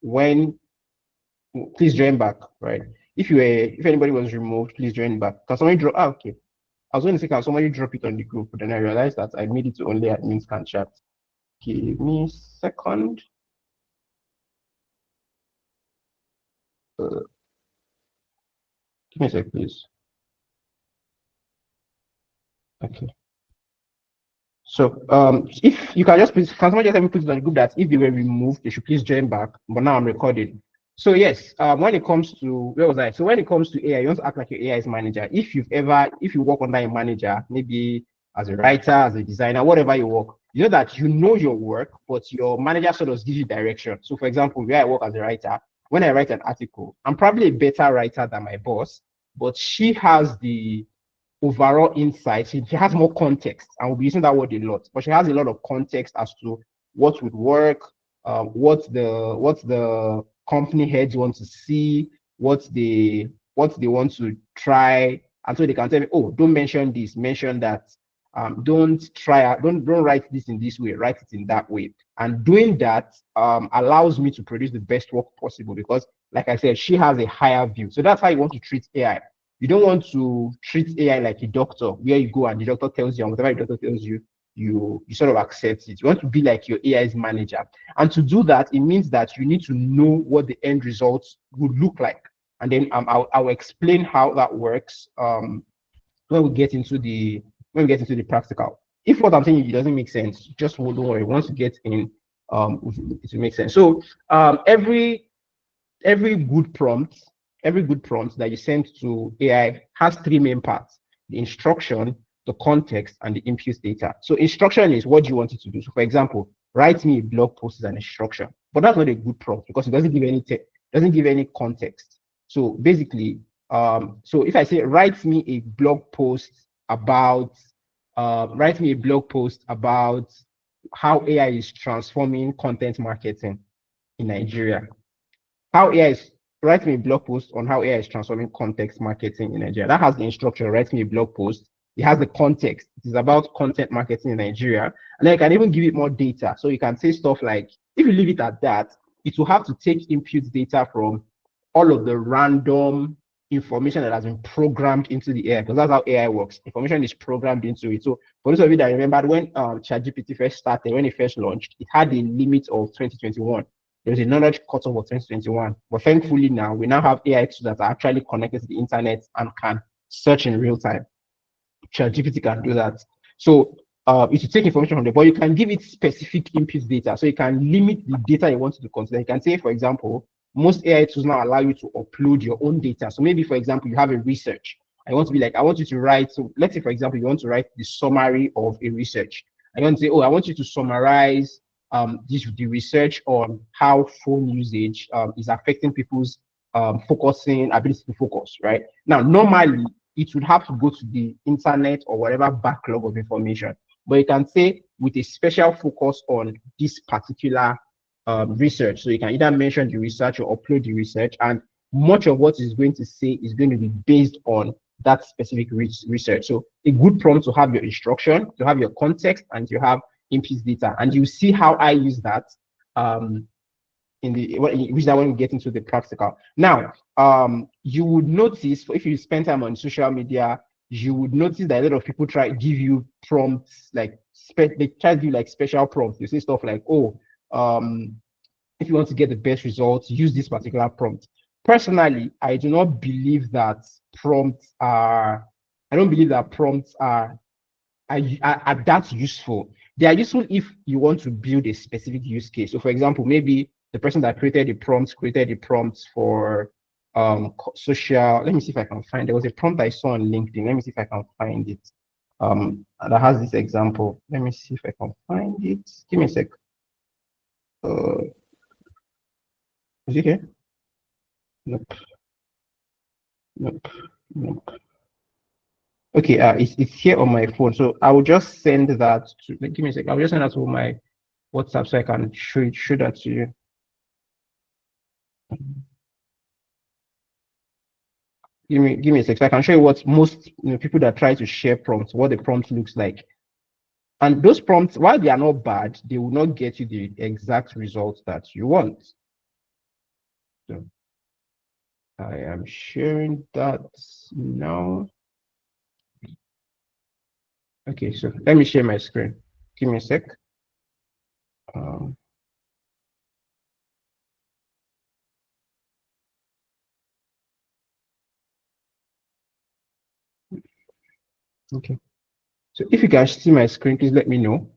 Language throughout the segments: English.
when, please join back, right? If anybody was removed, please join back. Can somebody drop? Ah, okay. I was going to say, can somebody drop it on the group? But then I realized that I made it to only admins can chat. Give me a second. Give me a sec, please. Okay. So if you can just please, can someone just let me put it on the group that if they were removed, they should please join back. But now I'm recording. So yes, when it comes to, where was I? So when it comes to AI, you want to act like your AI's manager. If you work under a manager, maybe as a writer, as a designer, whatever you work, you know that you know your work, but your manager sort of gives you direction. So for example, where I work as a writer, when I write an article, I'm probably a better writer than my boss, but she has the overall insight. She has more context, and we'll be using that word a lot, but she has a lot of context as to what would work, what the company heads want to see, what they want to try, and so they can tell me, oh, don't mention this, mention that. Don't write this in this way, write it in that way. And doing that allows me to produce the best work possible because, like I said, she has a higher view. So that's how you want to treat AI. You don't want to treat AI like a doctor, where you go and the doctor tells you, and whatever the doctor tells you, you sort of accept it. You want to be like your AI's manager. And to do that, it means that you need to know what the end results would look like. And then I'll explain how that works when we get into the practical. If what I'm saying it doesn't make sense, just don't worry. Once you get in, it will make sense. So every good prompt that you send to AI has three main parts: the instruction, the context, and the input data. So instruction is what you want it to do. So for example, write me a blog post is an instruction, but that's not a good prompt because it doesn't give any context. So basically, so if I say write me a blog post about how AI is transforming content marketing in Nigeria. How AI is Write me a blog post on how AI is transforming context marketing in Nigeria. That has the instruction, write me a blog post. It has the context. It is about content marketing in Nigeria. And then I can even give it more data. So you can say stuff like, if you leave it at that, it will have to take input data from all of the random information that has been programmed into the AI, because that's how AI works. Information is programmed into it. So for those of you that remember when ChatGPT first started, when it first launched, it had a limit of 2021. There was a knowledge cutoff of 2021. But thankfully now, we now have AI tools that are actually connected to the internet and can search in real time. ChatGPT can do that. So it will take information from there, but you can give it specific input data. So you can limit the data you want to consider. You can say, for example, most AI tools now allow you to upload your own data. So maybe, for example, you have a research. I want you to write. So let's say, for example, you want to write the summary of a research. I want to say, oh, I want you to summarize the research on how phone usage is affecting people's focusing ability to focus, right? Now, normally, it would have to go to the internet or whatever backlog of information. But you can say with a special focus on this particular research. So you can either mention the research or upload the research, and much of what it's going to say is going to be based on that specific research. So a good prompt to have your instruction, to have your context, and to have input data. And you see how I use that when we get into the practical. Now, you would notice if you spend time on social media, you would notice that a lot of people try to give you prompts, like they try to do like special prompts. You say stuff like, oh, if you want to get the best results, use this particular prompt. Personally, I do not believe that prompts are that useful. They are useful if you want to build a specific use case. So for example, maybe the person that created the prompts for social. Let me see if I can find. There was a prompt I saw on LinkedIn. Let me see if I can find it. That has this example. Let me see if I can find it. Give me a sec. Is it here? Nope. Okay, it's here on my phone. So I will just send that to, give me a sec. I'll just send that to my WhatsApp so I can show that to you. Give me a sec. So I can show you what most people that try to share prompts, what the prompt looks like. And those prompts, while they are not bad, they will not get you the exact results that you want. So I am sharing that now. Okay, so let me share my screen. Give me a sec. Um, okay. So if you can see my screen, please let me know.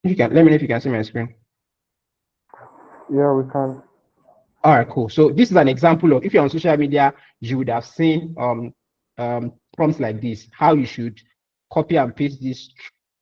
If you can, let me know if you can see my screen. Yeah, we can. All right, cool. So this is an example of if you're on social media, you would have seen prompts like this, how you should copy and paste this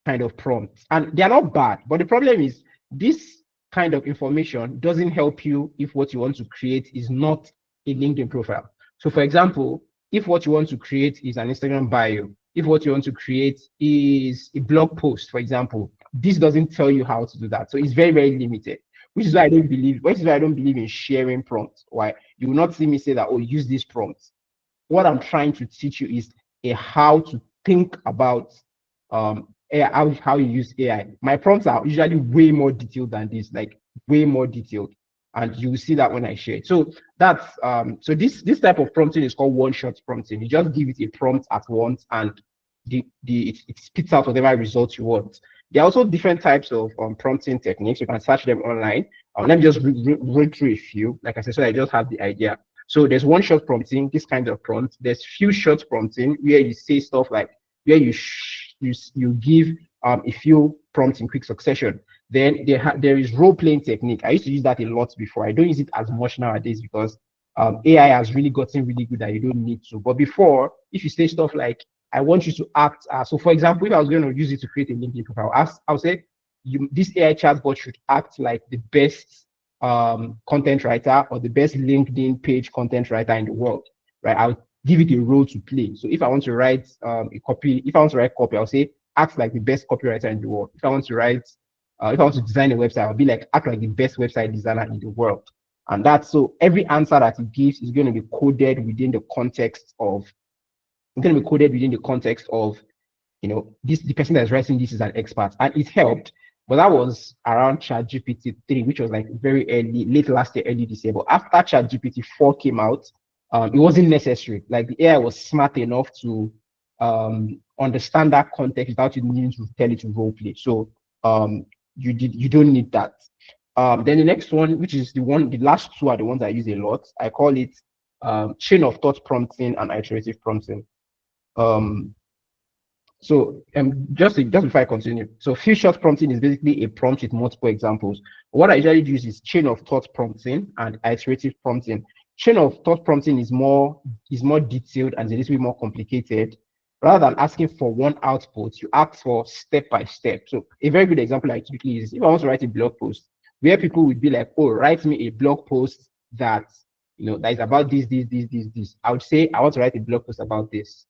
kind of prompts. And they are not bad, but the problem is this kind of information doesn't help you if what you want to create is not a LinkedIn profile. So for example, if what you want to create is an Instagram bio, if what you want to create is a blog post, for example, this doesn't tell you how to do that. So it's very, very limited, which is why I don't believe in sharing prompts. Why? You will not see me say that, oh, use this prompt. What I'm trying to teach you is a how to think about AI, how you use AI. My prompts are usually way more detailed than this, like way more detailed. And you will see that when I share it. So that's so this type of prompting is called one-shot prompting. You just give it a prompt at once and it spits out whatever results you want. There are also different types of prompting techniques. You can search them online. Let me just read through a few. Like I said, so I just have the idea. So there's one shot prompting, this kind of prompt. There's few shot prompting where you say stuff like where you give a few prompts in quick succession. Then there is role playing technique. I used to use that a lot before. I don't use it as much nowadays because AI has really gotten really good that you don't need to. But before, if you say stuff like I want you to act. So, for example, if I was going to use it to create a LinkedIn profile, I'll say this AI chatbot should act like the best content writer or the best LinkedIn page content writer in the world, right? I'll give it a role to play. So, if I want to write a copy, if I want to write copy, I'll say act like the best copywriter in the world. If I want to write, if I want to design a website, I'll be like act like the best website designer in the world. And that's so every answer that it gives is going to be coded within the context of it's going to be coded within the context of this the person that's writing this is an expert, and it helped. But that was around ChatGPT 3, which was like very early, late last year, early this year. But after ChatGPT 4 came out, it wasn't necessary. Like the AI was smart enough to understand that context without you needing to tell it to role play. So you don't need that. Then the next one, which is the last two are the ones I use a lot. I call it chain of thought prompting and iterative prompting. Um, so just before I continue, so few shot prompting is basically a prompt with multiple examples. What I usually use is chain of thought prompting and iterative prompting. Chain of thought prompting is more detailed and a little bit more complicated. Rather than asking for one output, you ask for step by step. So a very good example I typically use if I want to write a blog post, where people would be like, "Oh, write me a blog post that that is about this." I would say I want to write a blog post about this.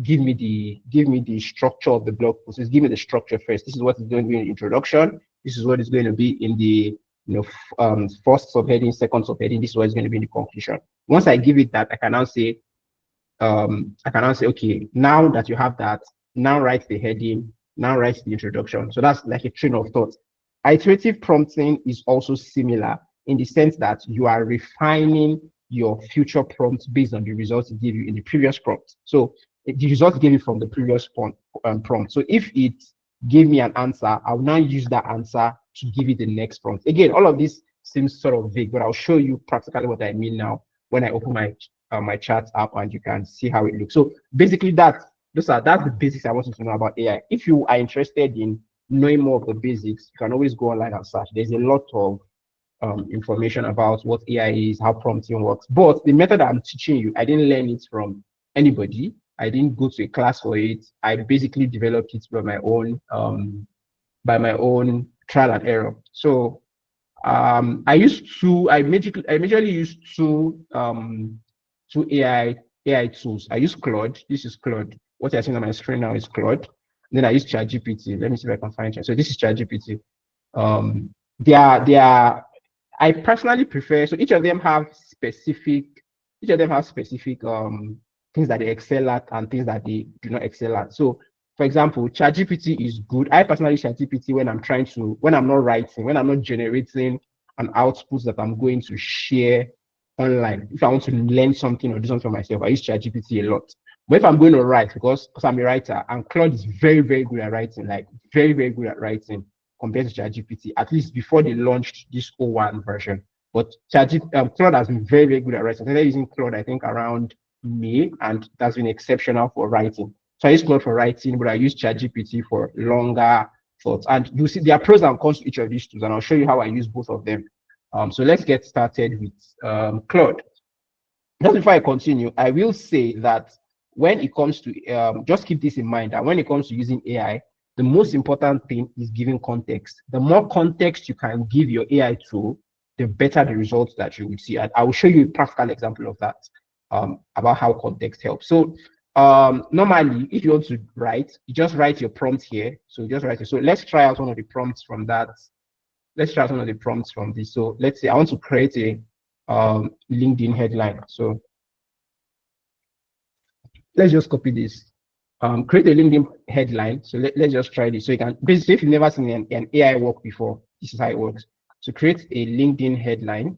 Give me the structure of the blog post. Just give me the structure first. This is what is going to be in the introduction. This is what is going to be in the first subheading, second subheading. This is what is going to be in the conclusion. Once I give it that, I can now say, okay, now that you have that, now write the heading, now write the introduction. So that's like a train of thought. Iterative prompting is also similar in the sense that you are refining your future prompts based on the results it gave you in the previous prompt. So the results gave you from the previous prompt. So if it gave me an answer, I'll now use that answer to give it the next prompt. Again, all of this seems sort of vague, but I'll show you practically what I mean now when I open my chat app and you can see how it looks. So basically that's the basics I want you to know about AI. If you are interested in knowing more of the basics, you can always go online and search. There's a lot of information about what AI is, how prompting works. But the method I'm teaching you, I didn't learn it from anybody. I didn't go to a class for it. I basically developed it by my own trial and error. So I majorly use two AI tools. I use Claude. This is Claude. What you're seeing on my screen now is Claude. Then I use ChatGPT. Let me see if I can find it. So this is ChatGPT. They are I personally prefer, so each of them have specific things that they excel at and things that they do not excel at. So for example, ChatGPT is good. I personally use ChatGPT when I'm not writing, when I'm not generating an output that I'm going to share online. If I want to learn something or do something for myself, I use ChatGPT a lot. But if I'm going to write, because I'm a writer, and Claude is very, very good at writing, like very, very good at writing compared to ChatGPT, at least before they launched this O1 version. But Claude has been very, very good at writing. I started using Claude, I think, around May, and that's been exceptional for writing. So I use Claude for writing, but I use ChatGPT for longer thoughts. And you see, there are pros and cons to each of these tools, and I'll show you how I use both of them. So let's get started with Claude. Just before I continue, I will say that when it comes to, just keep this in mind, that when it comes to using AI, the most important thing is giving context. The more context you can give your AI tool, the better the results that you will see. And I will show you a practical example of that, about how context helps. So normally, if you want to write, you just write your prompt here. So just write it. So let's try out one of the prompts from that. Let's try out one of the prompts from this. So let's say I want to create a LinkedIn headline. So let's just copy this. Create a LinkedIn headline. So let's just try this. So you can basically, if you've never seen an AI work before, this is how it works. So create a LinkedIn headline.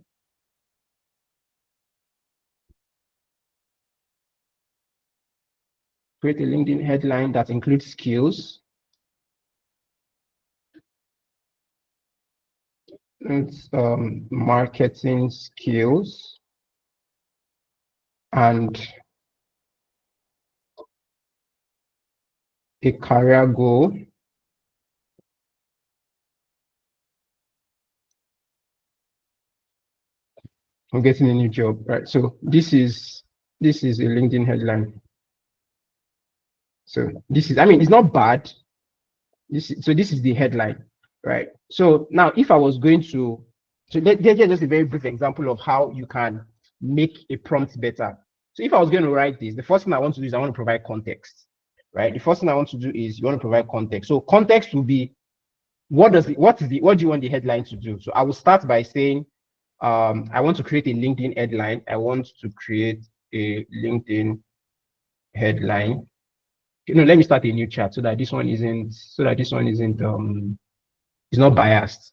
Create a LinkedIn headline that includes skills. It's marketing skills and a career goal. I'm getting a new job, right? So this is a LinkedIn headline. So this is, I mean, it's not bad. This is the headline, right? So now if I was going to, so there's just a very brief example of how you can make a prompt better. So if I was going to write this, the first thing I want to do is I want to provide context, right? The first thing I want to do is you want to provide context. So context will be what do you want the headline to do? So I will start by saying, I want to create a LinkedIn headline. I want to create a LinkedIn headline. Let me start a new chat so that this one isn't it's not biased.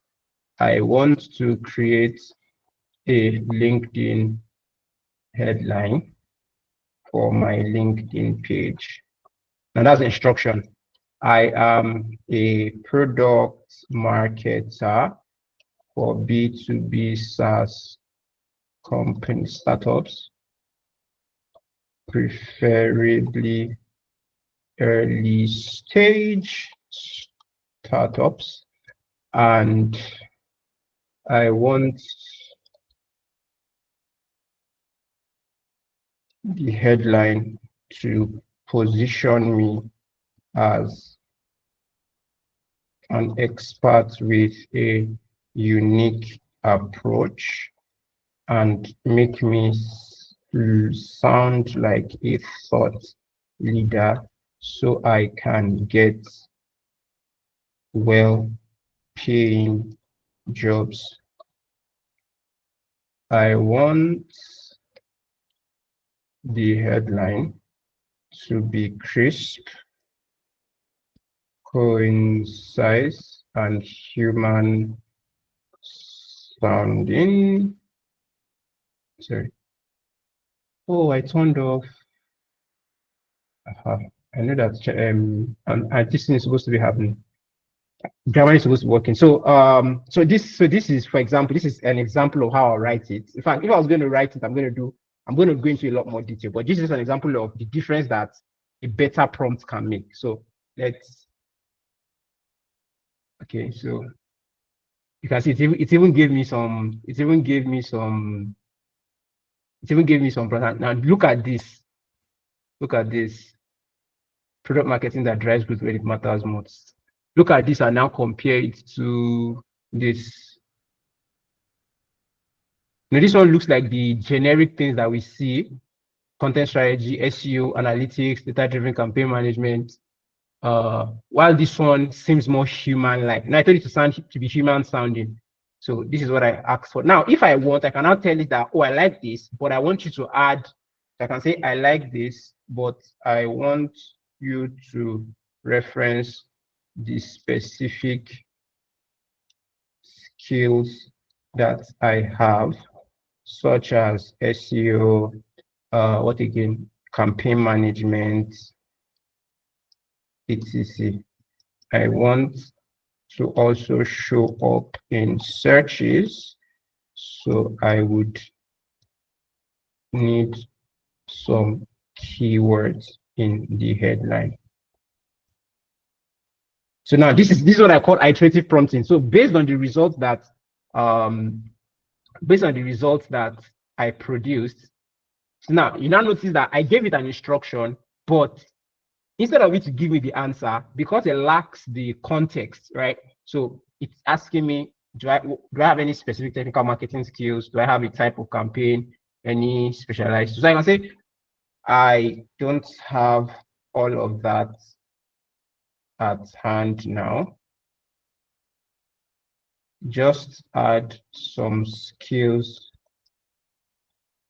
I want to create a LinkedIn headline for my LinkedIn page. Now that's the instruction. I am a product marketer for B2B SaaS company startups, preferably early stage startups, and I want the headline to position me as an expert with a unique approach and make me sound like a thought leader so I can get well paying jobs. I want the headline to be crisp, concise, and human sounding. Sorry. Oh, I turned off. I know that and this is supposed to be happening. Grammar is supposed to be working. So this is, for example, this is an example of how I write it. In fact, if I was going to write it, I'm going to go into a lot more detail. But this is an example of the difference that a better prompt can make. So let's. Okay, so you can see it even gave me some. It even gave me some. It even gave me some. Now look at this. Look at this. Product marketing that drives growth when it matters most. Look at this and now compare it to this. Now this one looks like the generic things that we see: content strategy, SEO, analytics, data-driven campaign management. While this one seems more human-like. Now I told it to be human sounding. So this is what I asked for. Now, if I want, I can now tell it that, oh, I like this, but I want you to add. I can say I like this, but I want you to reference the specific skills that I have, such as SEO, what again, campaign management, etc. I want to also show up in searches, so I would need some keywords in the headline. So now this is what I call iterative prompting. So based on the results that I produced, so now you now notice that I gave it an instruction, but instead of it to give me the answer, because it lacks the context, right? So it's asking me, do I have any specific technical marketing skills? Do I have a type of campaign? Any specialized? So I can say I don't have all of that at hand now. Just add some skills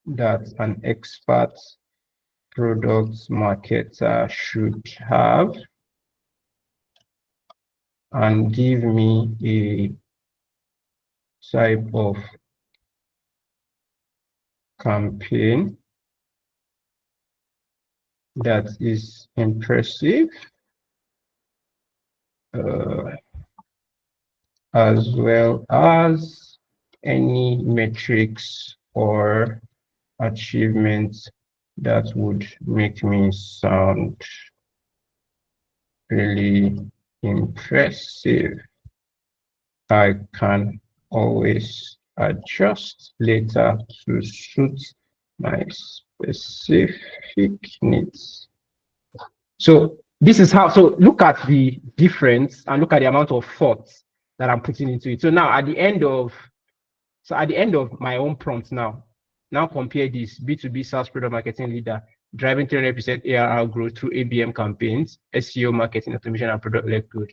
that an expert product marketer should have, and give me a type of campaign that is impressive, as well as any metrics or achievements that would make me sound really impressive. I can always adjust later to suit my specific needs. So this is how, so look at the difference and look at the amount of thought that I'm putting into it. So now at the end of my own prompt now compare this B2B SaaS product marketing leader driving 300% ARR growth through ABM campaigns, SEO marketing automation, and product-led growth.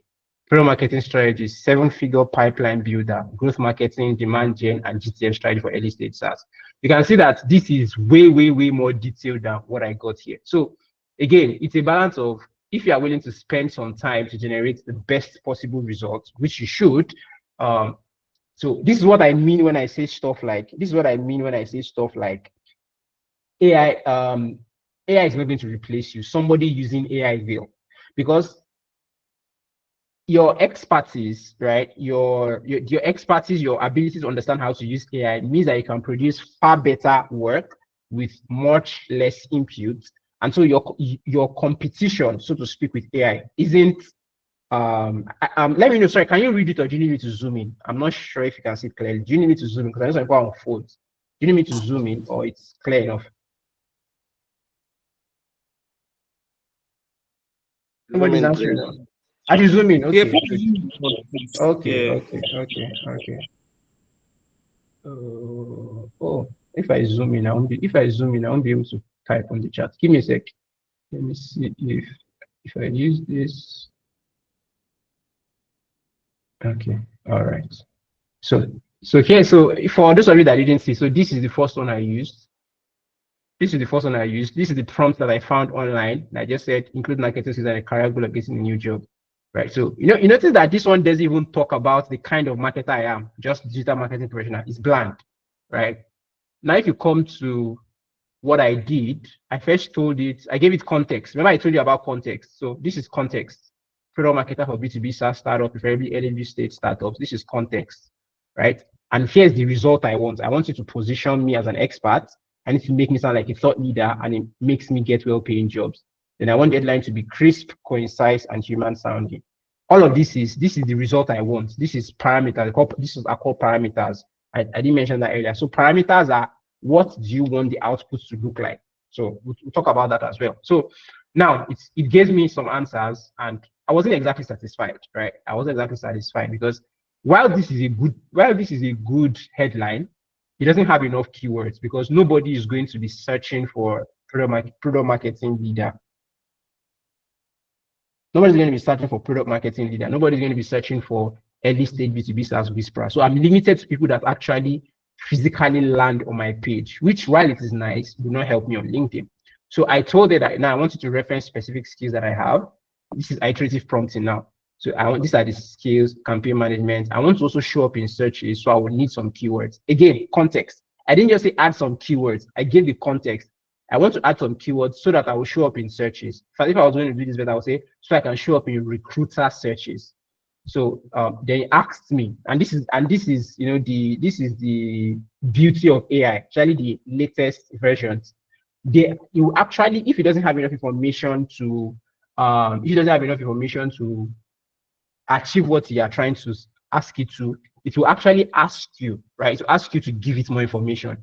Product marketing strategies, 7-figure pipeline builder, growth marketing, demand gen, and GTM strategy for early stage SaaS. You can see that this is way, way, way more detailed than what I got here. So again, it's a balance of, if you are willing to spend some time to generate the best possible results, which you should, so this is what I mean when I say stuff like, AI, AI is not going to replace you. Somebody using AI will, because your expertise, right? Your expertise, your ability to understand how to use AI means that you can produce far better work with much less input. And so your competition, so to speak, with AI isn't let me know, sorry, can you read it, or do you need me to zoom in? I'm not sure if you can see it clearly. Do you need me to zoom in? Because I know some people are on phones. Do you need me to zoom in, or it's clear enough? Nobody's answering. I should zoom in. Okay. Okay. Yeah. Okay. Okay. Okay. Oh, if I zoom in, I won't be able to type on the chat. Give me a sec. Let me see if I use this. Okay. All right. So here, so for those of you that didn't see, so this is the first one I used. This is the prompt that I found online. I just said, include marketing skills and a career goal of getting a new job. Right. So you notice that this one doesn't even talk about the kind of marketer I am, just digital marketing professional. It's bland. Right. Now, if you come to what I did, I first told it, I gave it context. Remember I told you about context. So this is context. Product marketer for B2B SaaS startup, preferably early stage startups. This is context, right? And here's the result I want. I want you to position me as an expert. I need to make me sound like a thought leader, and it makes me get well-paying jobs. Then I want the headline to be crisp, concise, and human sounding. All of this is the result I want. This is parameters. This is called parameters. I didn't mention that earlier. So parameters are, what do you want the output to look like? So we'll talk about that as well. So now it gave me some answers, and I wasn't exactly satisfied, right? I wasn't exactly satisfied because while this is a good headline, it doesn't have enough keywords, because nobody is going to be searching for product marketing leader. Nobody's going to be searching for product marketing leader. Nobody's going to be searching for early stage B2B SaaS whisperer. So I'm limited to people that actually physically land on my page, which, while it is nice, will not help me on LinkedIn. So I told it that now I want you to reference specific skills that I have. This is iterative prompting now. So these are the skills, campaign management. I want to also show up in searches, so I will need some keywords. Again, context. I didn't just say add some keywords. I gave the context. I want to add some keywords so that I will show up in searches. So if I was going to do this better, I would say so I can show up in recruiter searches. So they asked me, and this is this is the beauty of AI, actually the latest versions. You actually, if it doesn't have enough information to if it doesn't have enough information to achieve what you are trying to ask it to, it will actually ask you, right? To ask you to give it more information.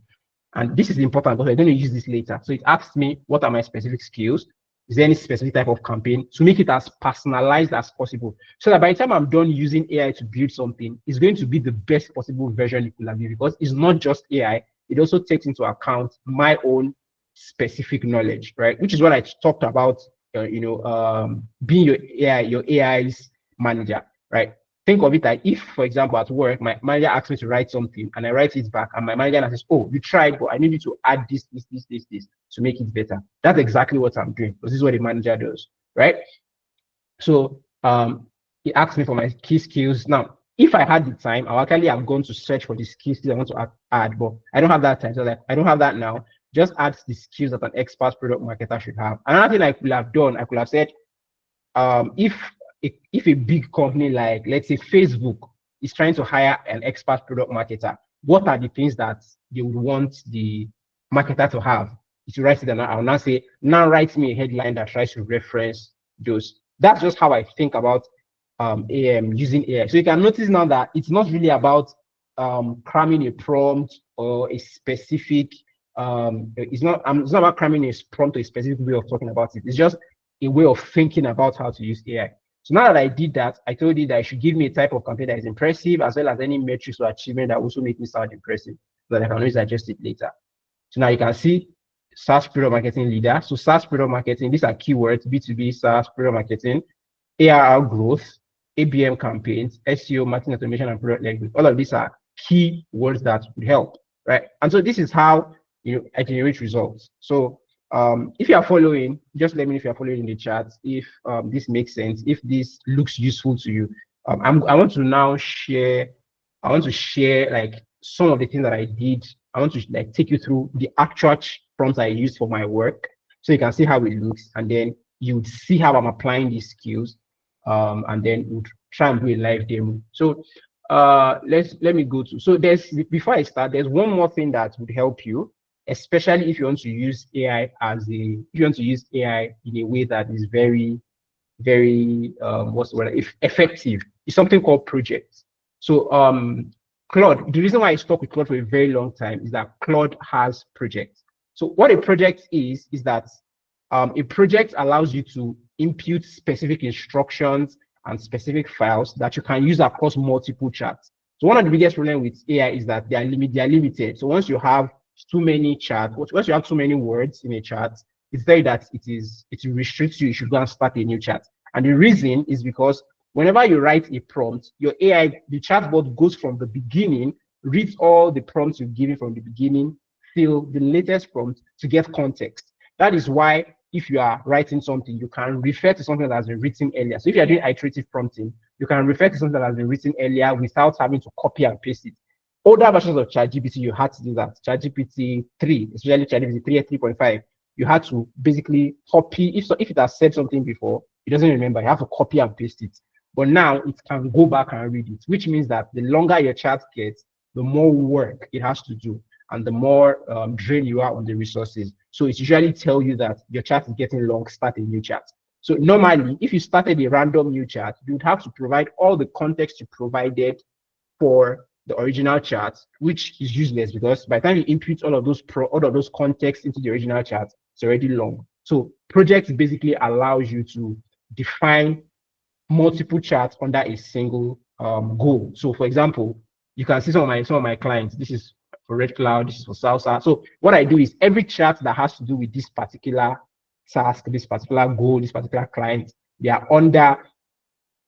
And this is important because I'm going to use this later. So it asks me, what are my specific skills? Is there any specific type of campaign to make it as personalized as possible? So that by the time I'm done using AI to build something, it's going to be the best possible version it could have been, because it's not just AI, it also takes into account my own specific knowledge, right? Which is what I talked about, being your AI's manager, right? Think of it like if, for example, at work, my manager asks me to write something and I write it back, and my manager says, "Oh, you tried, but I need you to add this to make it better." That's exactly what I'm doing, because this is what the manager does, right? So he asked me for my key skills. Now, if I had the time, I actually have gone to search for the skills I want to add, but I don't have that time. So like, I don't have that now. Just add the skills that an expert product marketer should have. Another thing I could have done, I could have said, if a big company like, let's say, Facebook is trying to hire an expert product marketer, what are the things that they would want the marketer to have? If you write it, and I'll now say, now write me a headline that tries to reference those. That's just how I think about AM using AI. So you can notice now that it's not really about cramming a prompt or a specific it's not about cramming a prompt or a specific way of talking about it. It's just a way of thinking about how to use AI. So now that I did that, I told you that I should give me a type of campaign that is impressive, as well as any metrics or achievement that also make me sound impressive, so that I can always adjust it later. So now you can see SaaS product marketing leader. So SaaS product marketing, these are keywords: B2B SaaS product marketing, ARR growth, ABM campaigns, SEO, marketing automation, and product led growth. All of these are key words that would help, right? And so this is how I generate results. So if you are following, just let me know if you are following in the chat, if this makes sense, if this looks useful to you. I want to now share, like some of the things that I did. I want to like take you through the actual prompts I used for my work, so you can see how it looks, and then you would see how I'm applying these skills, and then we'll try and do a live demo. So let me go to, so before I start, there's one more thing that would help you, especially if you want to use AI in a way that is very, very what's the word, if effective. It's something called projects. So Claude, the reason why I stuck with Claude for a very long time is that Claude has projects. So what a project is that a project allows you to input specific instructions and specific files that you can use across multiple charts. So one of the biggest problems with AI is that they are limited. So once you have too many charts, once you have too many words in a chart, it's very that it restricts you. You should go and start a new chart. And the reason is because whenever you write a prompt, your AI, the chatbot, goes from the beginning, reads all the prompts you've given from the beginning till the latest prompt to get context. That is why if you are writing something, you can refer to something that has been written earlier. So if you're doing iterative prompting, you can refer to something that has been written earlier without having to copy and paste it. Older versions of ChatGPT, you had to do that. ChatGPT 3, especially ChatGPT 3 and 3.5, you had to basically copy. If it has said something before, it doesn't remember, you have to copy and paste it. But now it can go back and read it, which means that the longer your chat gets, the more work it has to do, and the more drain you are on the resources. So it usually tells you that your chat is getting long, start a new chat. So normally, if you started a random new chat, you would have to provide all the context you provided for the original chat, which is useless because by the time you input all of those context into the original chat, it's already long. So projects basically allows you to define multiple charts under a single goal. So for example, you can see some of my clients. This is for Red Cloud, this is for Salsa. So what I do is every chart that has to do with this particular task, this particular goal, this particular client, they are under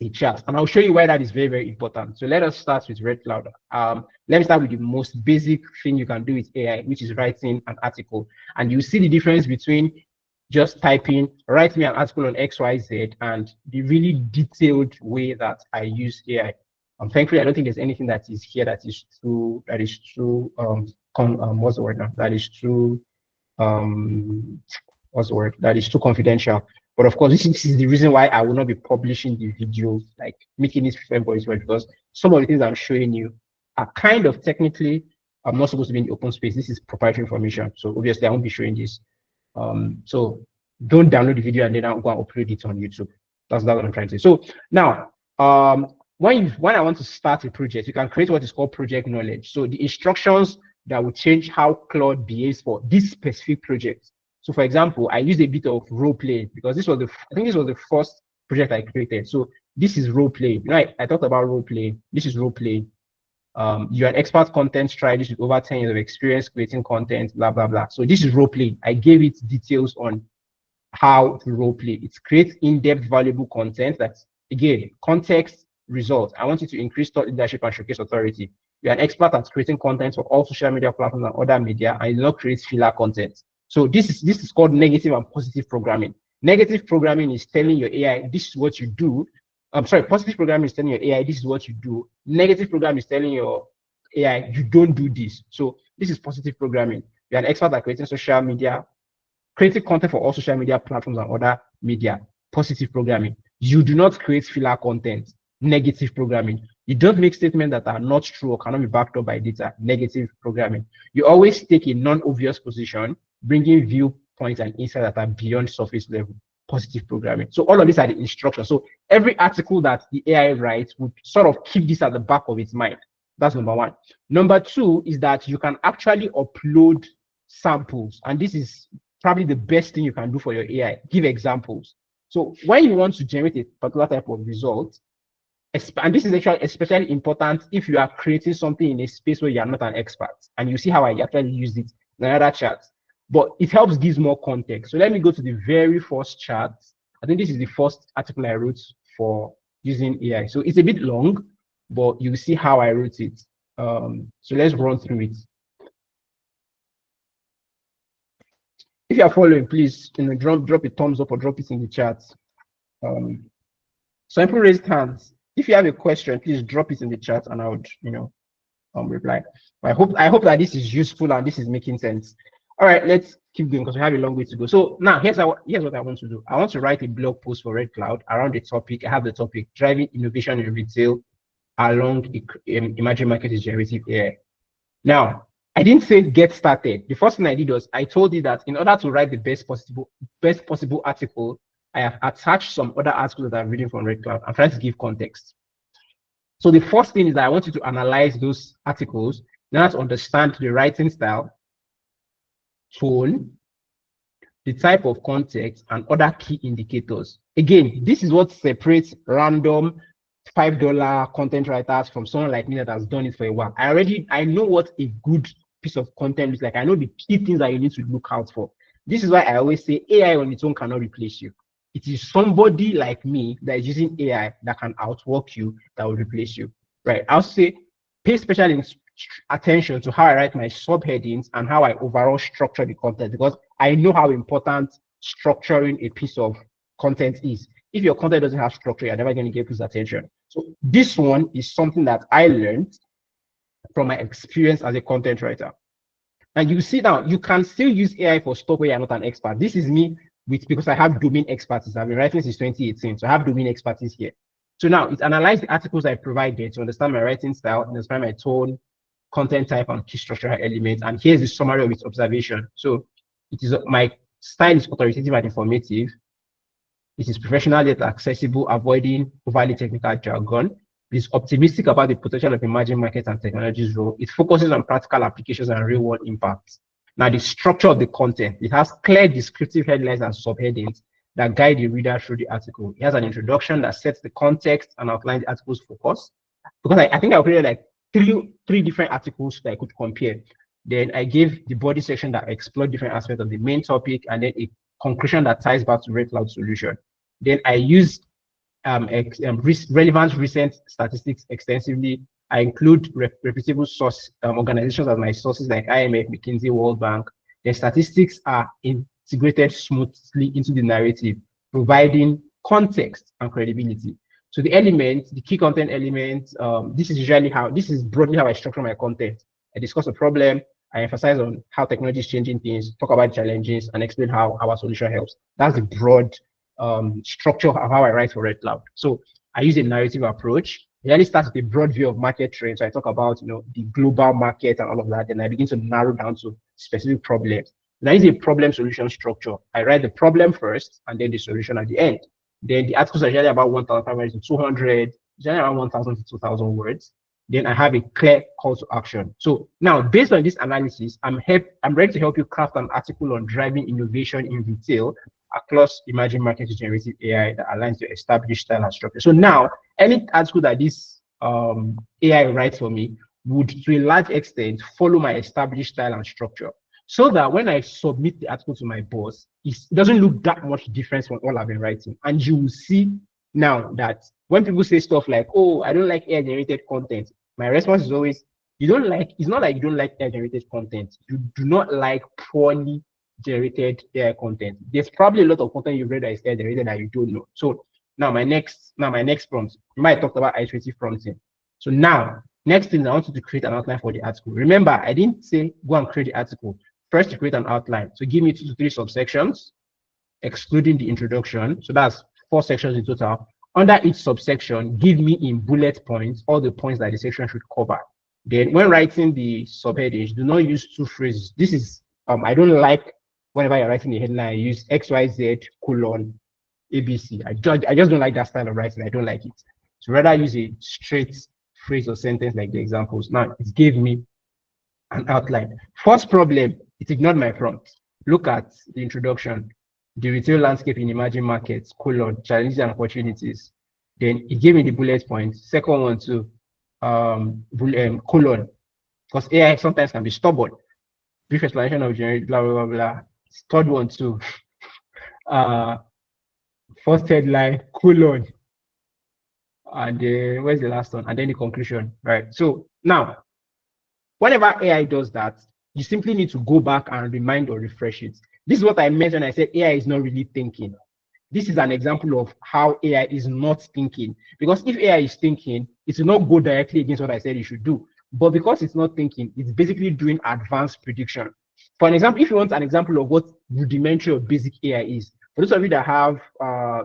a chart. And I'll show you why that is very, very important. So let us start with Red Cloud. Let me start with the most basic thing you can do with AI, which is writing an article. And you see the difference between just type in, write me an article on XYZ, and the really detailed way that I use AI. Thankfully, I don't think there's anything that is here that is true, what's the word now? That is true, what's the word? That is too confidential. But of course, this is the reason why I will not be publishing the videos, like making it for everybody, well, because some of the things I'm showing you are kind of technically, I'm not supposed to be in the open space. This is proprietary information. So obviously I won't be showing this. So don't download the video and then I'll go and upload it on YouTube. That's what I'm trying to say. So now, when I want to start a project, you can create what is called project knowledge. So the instructions that will change how Claude behaves for this specific project. So for example, I used a bit of role play because I think this was the first project I created. So this is role play. You know, I talked about role play. This is role play. You're an expert content strategist with over 10 years of experience creating content, blah, blah, blah. So this is role play. I gave it details on how to role play. It creates in-depth, valuable content that's, again, context, results. I want you to increase thought leadership and showcase authority. You're an expert at creating content for all social media platforms and other media, and you do not create filler content. So this is called negative and positive programming. Negative programming is telling your AI, this is what you do. Positive programming is telling your AI, this is what you do. Negative programming is telling your AI, you don't do this. So this is positive programming. You're an expert at creating social media, creating content for all social media platforms and other media. Positive programming. You do not create filler content. Negative programming. You don't make statements that are not true or cannot be backed up by data. Negative programming. You always take a non-obvious position, bringing viewpoints and insights that are beyond surface level. Positive programming. So all of these are the instructions. So every article that the AI writes would sort of keep this at the back of its mind. That's number one. Number two is that you can actually upload samples, and this is probably the best thing you can do for your AI. Give examples. So when you want to generate a particular type of result, and this is actually especially important if you are creating something in a space where you are not an expert, and you see how I actually use it in another chart. But it helps give more context. So let me go to the very first chart. I think this is the first article I wrote for using AI. So it's a bit long, but you see how I wrote it. So let's run through it. If you are following, please drop a thumbs up or drop it in the chat. Some people raised hands. If you have a question, please drop it in the chat and I would, reply. But I hope that this is useful and this is making sense. All right, let's keep going because we have a long way to go. So now here's what I want to do. I want to write a blog post for Red Cloud around the topic. I have the topic driving innovation in retail along emerging markets generative AI. Now, I didn't say get started. The first thing I did was I told you that in order to write the best possible article, I have attached some other articles that I'm reading from Red Cloud. I'm trying to give context. So the first thing is that I want you to analyze those articles in order to understand the writing style, tone, the type of context, and other key indicators. Again, this is what separates random $5 content writers from someone like me that has done it for a while. I know what a good piece of content is like. I know the key things that you need to look out for. This is why I always say AI on its own cannot replace you. It is somebody like me that is using AI that can outwork you, that will replace you, right? I'll say pay special attention to how I write my subheadings and how I overall structure the content, because I know how important structuring a piece of content is. If your content doesn't have structure, you're never going to get people's attention. So this one is something that I learned from my experience as a content writer. And you see now, you can still use AI for stuff where you're not an expert. This is me because I have domain expertise. I've been writing since 2018, so I have domain expertise here. So now it analyzes the articles I provided to understand my writing style, understand my tone, content type, and key structural elements. And here's the summary of its observation. So it is my style is authoritative and informative. It is professional yet accessible, avoiding overly technical jargon. It is optimistic about the potential of emerging markets and technologies role. It focuses on practical applications and real-world impacts. Now, the structure of the content, it has clear descriptive headlines and subheadings that guide the reader through the article. It has an introduction that sets the context and outlines the article's focus. Because I think I created like three different articles that I could compare. Then I gave the body section that explored different aspects of the main topic, and then a conclusion that ties back to Red Cloud solution. Then I used relevant recent statistics extensively. I include reputable source organizations as my sources like IMF, McKinsey, World Bank. The statistics are in integrated smoothly into the narrative, providing context and credibility. So the elements, the key content elements, this is broadly how I structure my content. I discuss a problem, I emphasize on how technology is changing things, talk about challenges, and explain how our solution helps. That's the broad structure of how I write for Red Cloud. So I use a narrative approach. It really starts with a broad view of market trends. So I talk about the global market and all of that. Then I begin to narrow down to specific problems. And I use a problem solution structure. I write the problem first and then the solution at the end. Then the articles are generally about 1,500 to 200, generally around 1,000 to 2,000 words. Then I have a clear call to action. So now, based on this analysis, I'm ready to help you craft an article on driving innovation in retail across emerging markets with generative AI that aligns to established style and structure. So now, any article that this AI writes for me would, to a large extent, follow my established style and structure, so that when I submit the article to my boss, it doesn't look that much different from all I've been writing. And you will see now that when people say stuff like, "Oh, I don't like AI-generated content," my response is always, it's not like you don't like AI-generated content. You do not like poorly generated AI content. There's probably a lot of content you've read that is AI-generated that you don't know. So now my next prompt, you might talk about iterative prompting. So now, next thing, I want you to create an outline for the article. Remember, I didn't say go and create the article. First, to create an outline. So give me 2 to 3 subsections, excluding the introduction. So that's 4 sections in total. Under each subsection, give me in bullet points all the points that the section should cover. Then when writing the subheadings, do not use 2 phrases. This is, I don't like whenever you're writing the headline, use XYZ colon ABC. I just don't like that style of writing. I don't like it. So rather use a straight phrase or sentence like the examples. Now, it gave me an outline. First problem, it ignored my prompt. Look at the introduction. The retail landscape in emerging markets, colon, challenges and opportunities. Then it gave me the bullet points. Second one too, colon, because AI sometimes can be stubborn. Brief explanation of generic, blah, blah, blah, blah. Third one too, first headline, colon. And where's the last one? And then the conclusion, right? So now, whenever AI does that, you simply need to go back and remind or refresh it. This is what I meant when I said AI is not really thinking. This is an example of how AI is not thinking. Because if AI is thinking, it will not go directly against what I said it should do. But because it's not thinking, it's basically doing advanced prediction. For an example, if you want an example of what rudimentary or basic AI is, for those of you that have,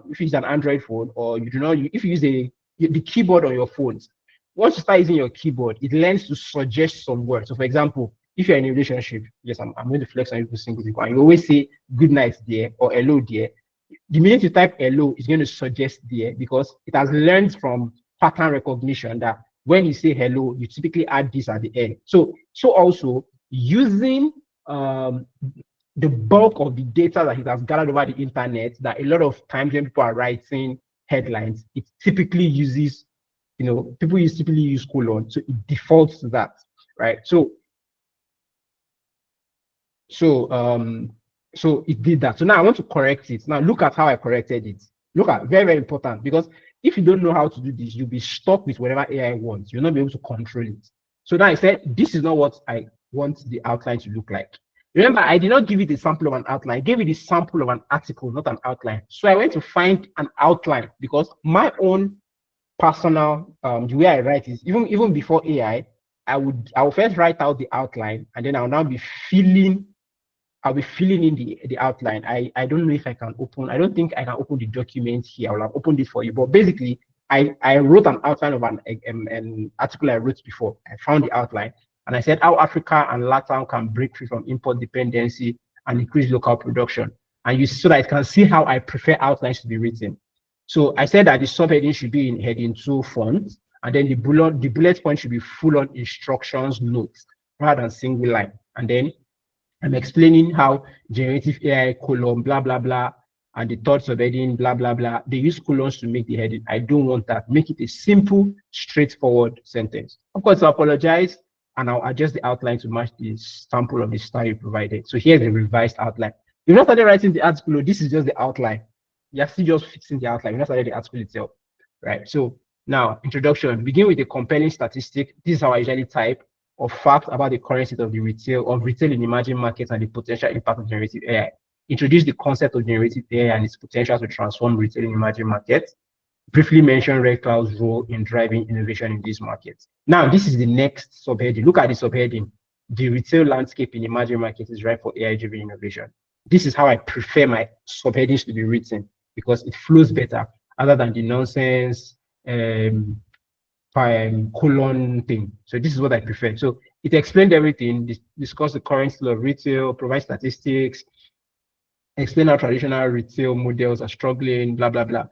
if you use an Android phone, or you do not, if you use the keyboard on your phones, once you start using your keyboard, it learns to suggest some words. So for example, if you're in a relationship, yes, I'm going to flex on you single people, and you always say good night dear or hello dear. The minute you type hello, it's going to suggest dear, because it has learned from pattern recognition that when you say hello, you typically add this at the end. So also using the bulk of the data that it has gathered over the internet, that a lot of times when people are writing headlines, it typically uses, people typically use colon, so it defaults to that, right? So it did that. So now I want to correct it. Now look at how I corrected it. Look at, very, very important, because if you don't know how to do this, you'll be stuck with whatever AI wants. You'll not be able to control it. So now I said, this is not what I want the outline to look like. Remember, I did not give you the sample of an outline. I gave you the sample of an article, not an outline. So I went to find an outline, because my own personal, the way I write is, even before AI, I will first write out the outline, and then I'll now be filling in the outline. I don't know if I can open, I don't think I can open the document here. I will have opened it for you. But basically, I wrote an outline of an article I wrote before. I found the outline, and I said how Africa and Latin can break free from import dependency and increase local production. And so that I can see how I prefer outlines to be written. So I said that the subheading should be in heading 2 font, and then the bullet point should be full on instructions notes rather than single line. And then I'm explaining how generative AI colon blah blah blah, and the third subheading blah blah blah. They use colons to make the heading. I don't want that. Make it a simple, straightforward sentence. Of course, I apologize, and I'll adjust the outline to match the sample of the style you provided. So here's the revised outline. You've not started writing the article. This is just the outline. You're still just fixing the outline. You've not started the article itself, right? So now, introduction. Begin with a compelling statistic. This is how I usually type, of facts about the current state of retail in emerging markets and the potential impact of generative AI. introduce the concept of generative AI and its potential to transform retail in emerging markets, briefly mention Red Cloud's role in driving innovation in these markets. Now, this is the next subheading. Look at the subheading. The retail landscape in emerging markets is ripe for AI-driven innovation. This is how I prefer my subheadings to be written because it flows better other than the nonsense colon thing. So this is what I prefer. So it explained everything, discuss the current state of retail, provide statistics, explain how traditional retail models are struggling, blah, blah, blah.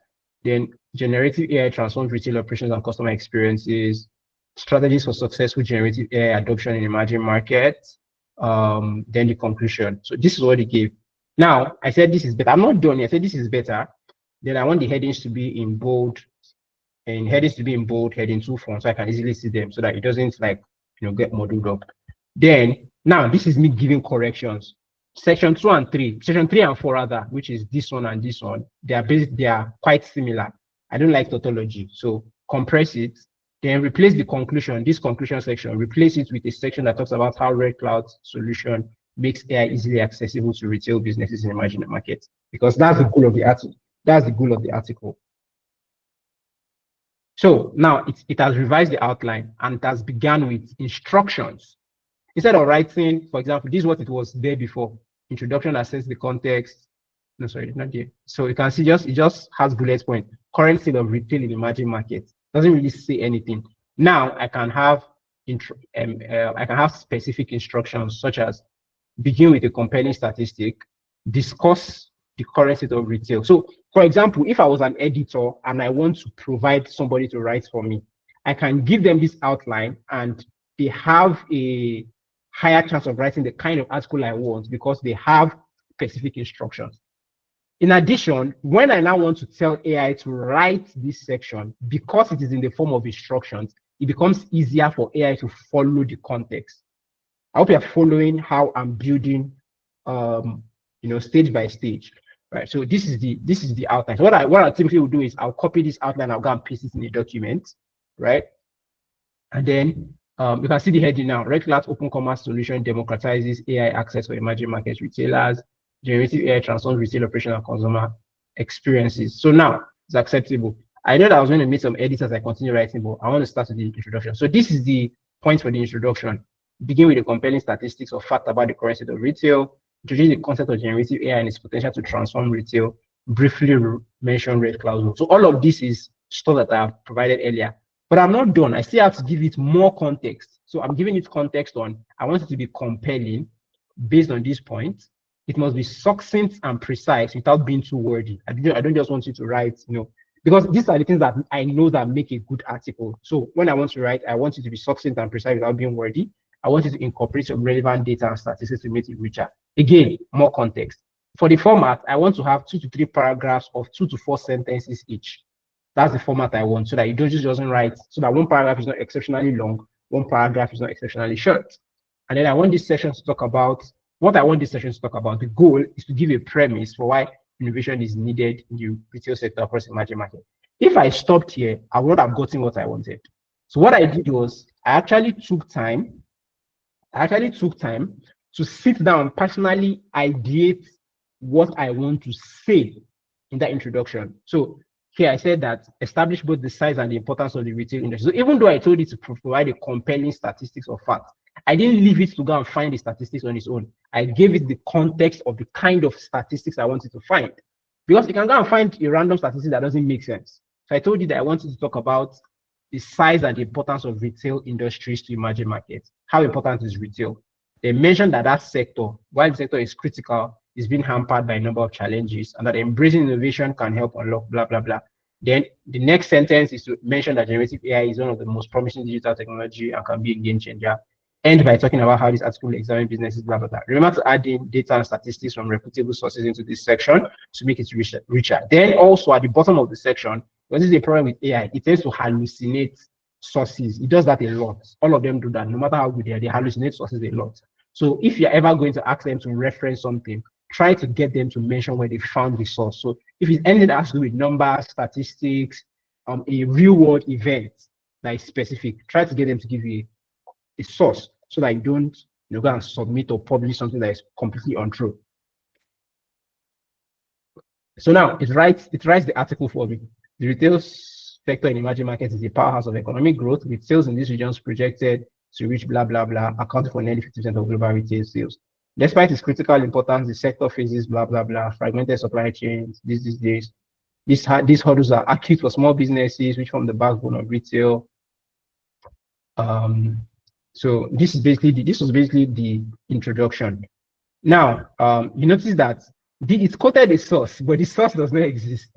Then generative AI transforms retail operations and customer experiences, strategies for successful generative AI adoption in emerging markets, then the conclusion. So this is what he gave. Now, I said this is better. I'm not done yet. I said this is better. Then I want the headings to be in bold, and headings to be in bold, heading 2 fonts, so I can easily see them so that it doesn't like, get muddled up. Then, now this is me giving corrections. Section 2 and 3, section 3 and 4 rather, which is this one and this one, they are quite similar. I don't like tautology, so compress it, then replace the conclusion, this conclusion section, replace it with a section that talks about how Red Cloud's solution makes AI easily accessible to retail businesses in emerging markets, because that's the goal of the article. That's the goal of the article. So now it has revised the outline and it has begun with instructions. Instead of writing, for example, this is what it was there before. Introduction, assess the context. No, sorry, not here. So you can see it just has bullet point. Current state of retail in emerging markets. Doesn't really say anything. Now I can have specific instructions such as begin with a compelling statistic, discuss the current state of retail. So for example, if I was an editor and I want to provide somebody to write for me, I can give them this outline and they have a higher chance of writing the kind of article I want because they have specific instructions. In addition, when I now want to tell AI to write this section, because it is in the form of instructions, it becomes easier for AI to follow the context. I hope you're following how I'm building, stage by stage, right? So this is the outline. So what I typically will do is I'll copy this outline, I'll go and paste it in a document, right? And then you can see the heading now. Red Cloud Open Commerce Solution democratizes AI access for emerging market retailers. Generative AI transforms retail operation and consumer experiences. So now it's acceptable. I know that I was going to make some edits as I continue writing, but I want to start with the introduction. So this is the point for the introduction. Begin with the compelling statistics or fact about the current state of retail. Introduce the concept of generative AI and its potential to transform retail. Briefly mention Red Cloud. So all of this is stuff that I have provided earlier. But I'm not done. I still have to give it more context. So I'm giving it context on, I want it to be compelling based on this point. It must be succinct and precise without being too wordy. I don't just want you to write, because these are the things that I know that make a good article. So when I want to write, I want it to be succinct and precise without being wordy. I want you to incorporate some relevant data and statistics to make it richer. Again, more context. For the format, I want to have 2 to 3 paragraphs of 2 to 4 sentences each. That's the format I want, so that you don't just doesn't write, so that one paragraph is not exceptionally long, one paragraph is not exceptionally short. And then I want this section to talk about what I want this section to talk about. The goal is to give a premise for why innovation is needed in the retail sector across emerging market. If I stopped here, I would not have gotten what I wanted. So what I did was I actually took time to sit down and personally ideate what I want to say in that introduction. So here I said that establish both the size and the importance of the retail industry. So even though I told you to provide a compelling statistics or facts, I didn't leave it to go and find the statistics on its own. I gave it the context of the kind of statistics I wanted to find. Because you can go and find a random statistic that doesn't make sense. So I told you that I wanted to talk about the size and the importance of retail industries to emerging markets. How important is retail? They mentioned that sector, while the sector is critical, is being hampered by a number of challenges, and that embracing innovation can help unlock blah, blah, blah. Then the next sentence is to mention that generative AI is one of the most promising digital technology and can be a game changer. End by talking about how this article will examine businesses, blah, blah, blah. Remember to add in data and statistics from reputable sources into this section to make it richer. Then also at the bottom of the section, because this is a problem with AI, it tends to hallucinate sources. It does that a lot. All of them do that. No matter how good they hallucinate sources a lot. So if you're ever going to ask them to reference something, try to get them to mention where they found the source. So if it's anything that has to do with numbers, statistics, a real world event that is specific, try to get them to give you a source so that you don't go and submit or publish something that is completely untrue. So now it writes the article for me. The retail sector in emerging markets is a powerhouse of economic growth, with sales in these regions projected to reach blah blah blah, accounting for nearly 50% of global retail sales. Despite its critical importance, the sector faces blah blah blah, fragmented supply chains. These days, these hurdles are acute for small businesses, which form the backbone of retail. Um, so this was basically the introduction. Now, you notice that it's quoted a source, but the source does not exist.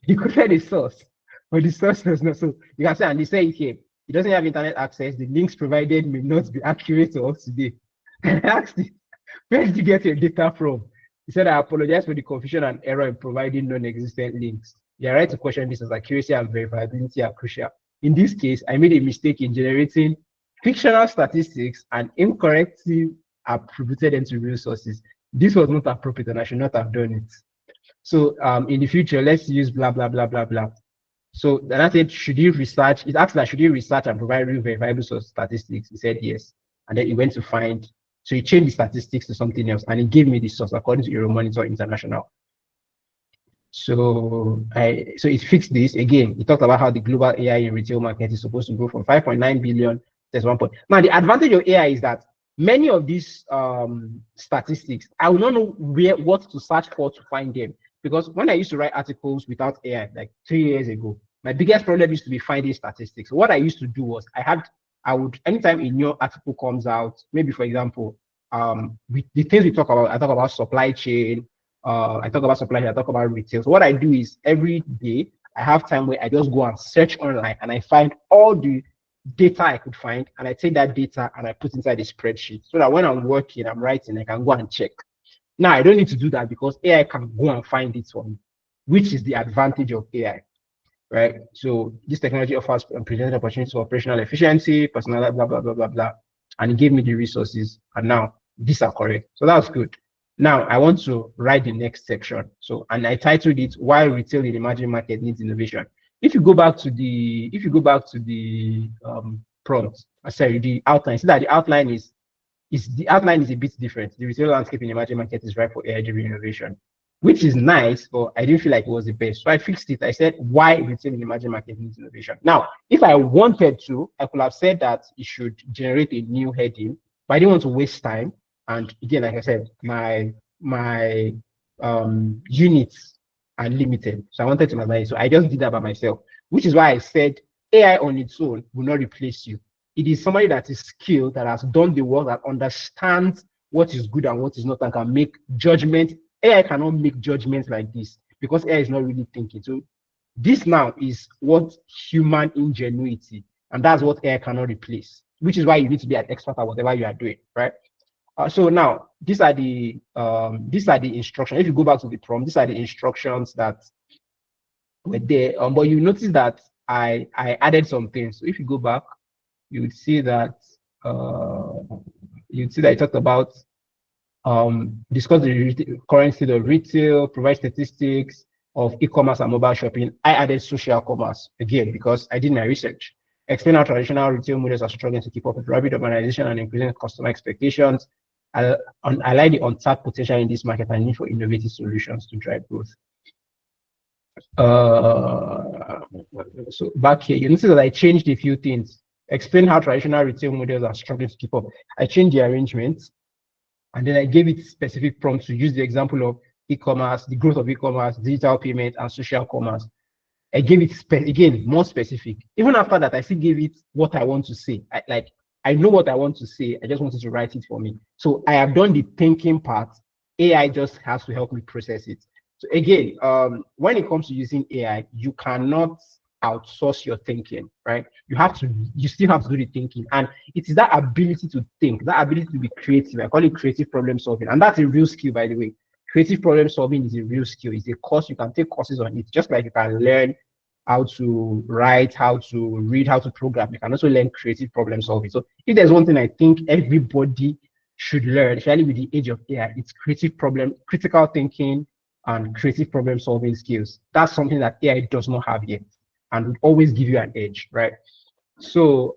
He quoted a source, but the source does not. So you can say, and they say it here, he doesn't have internet access. The links provided may not be accurate or up to date. And I asked him, where did you get your data from? He said, I apologize for the confusion and error in providing non-existent links. You are right to question this as accuracy and verifiability are crucial. In this case, I made a mistake in generating fictional statistics and incorrectly attributed them to real sources. This was not appropriate and I should not have done it. So in the future, let's use blah, blah, blah, blah, blah. So then I said, should you research? It asked that, should you research and provide real verifiable source statistics? He said yes. And then he went to find, so he changed the statistics to something else and he gave me the source according to Euromonitor International. So it fixed this again. He talked about how the global AI in retail market is supposed to grow from 5.9 billion. There's 1 point. Now the advantage of AI is that many of these statistics, I will not know what to search for to find them. Because when I used to write articles without AI, like 3 years ago, my biggest problem used to be finding statistics. What I used to do was I would anytime a new article comes out, maybe for example, the things we talk about, I talk about supply chain, I talk about retail. So what I do is every day I have time where I just go and search online and I find all the data I could find, and I take that data and I put inside a spreadsheet so that when I'm working, I'm writing, I can go and check. Now I don't need to do that because AI can go and find it for me, which is the advantage of AI, right? So this technology offers unprecedented opportunities for operational efficiency, personal blah blah blah blah blah, and it gave me the resources, and now these are correct. So that's good. Now I want to write the next section. So and I titled it "Why Retail in Emerging Market Needs Innovation." If you go back to the prompt, sorry, the outline, see that the outline is a bit different. The retail landscape in emerging markets is ripe for AI-driven innovation, which is nice, but I didn't feel like it was the best. So I fixed it. I said, why retail in emerging markets needs innovation? Now, if I wanted to, I could have said that it should generate a new heading, but I didn't want to waste time. And again, like I said, my units are limited. So I wanted to manage. So I just did that by myself, which is why I said AI on its own will not replace you. It is somebody that is skilled, that has done the work, that understands what is good and what is not, and can make judgment. AI cannot make judgments like this because AI is not really thinking. So this now is what human ingenuity, and that's what AI cannot replace, which is why you need to be an expert at whatever you are doing, right? So now these are the instructions. If you go back to the prompt, these are the instructions that were there. But you notice that I added some things. So if you go back, you would see that I talked about discuss the current state of retail, provide statistics of e-commerce and mobile shopping. I added social commerce again because I did my research. Explain how traditional retail models are struggling to keep up with rapid urbanization and increasing customer expectations. I like the untapped potential in this market and need for innovative solutions to drive growth. So back here, you notice that I changed a few things. Explain how traditional retail models are struggling to keep up. I changed the arrangement, and then I gave it specific prompts to use the example of e-commerce, the growth of e-commerce, digital payment, and social commerce. I gave it again more specific. Even after that, I still gave it what I want to say. I know what I want to say. I just wanted to write it for me. So I have done the thinking part. AI just has to help me process it. So again, when it comes to using AI, you cannot outsource your thinking, right? You still have to do the thinking. And it is that ability to think, that ability to be creative. I call it creative problem solving. And that's a real skill, by the way. Creative problem solving is a real skill. It's a course. You can take courses on it, just like you can learn how to write, how to read, how to program. You can also learn creative problem solving. So if there's one thing I think everybody should learn, especially with the age of AI, it's critical thinking and creative problem solving skills. That's something that AI does not have yet and would always give you an edge, right? So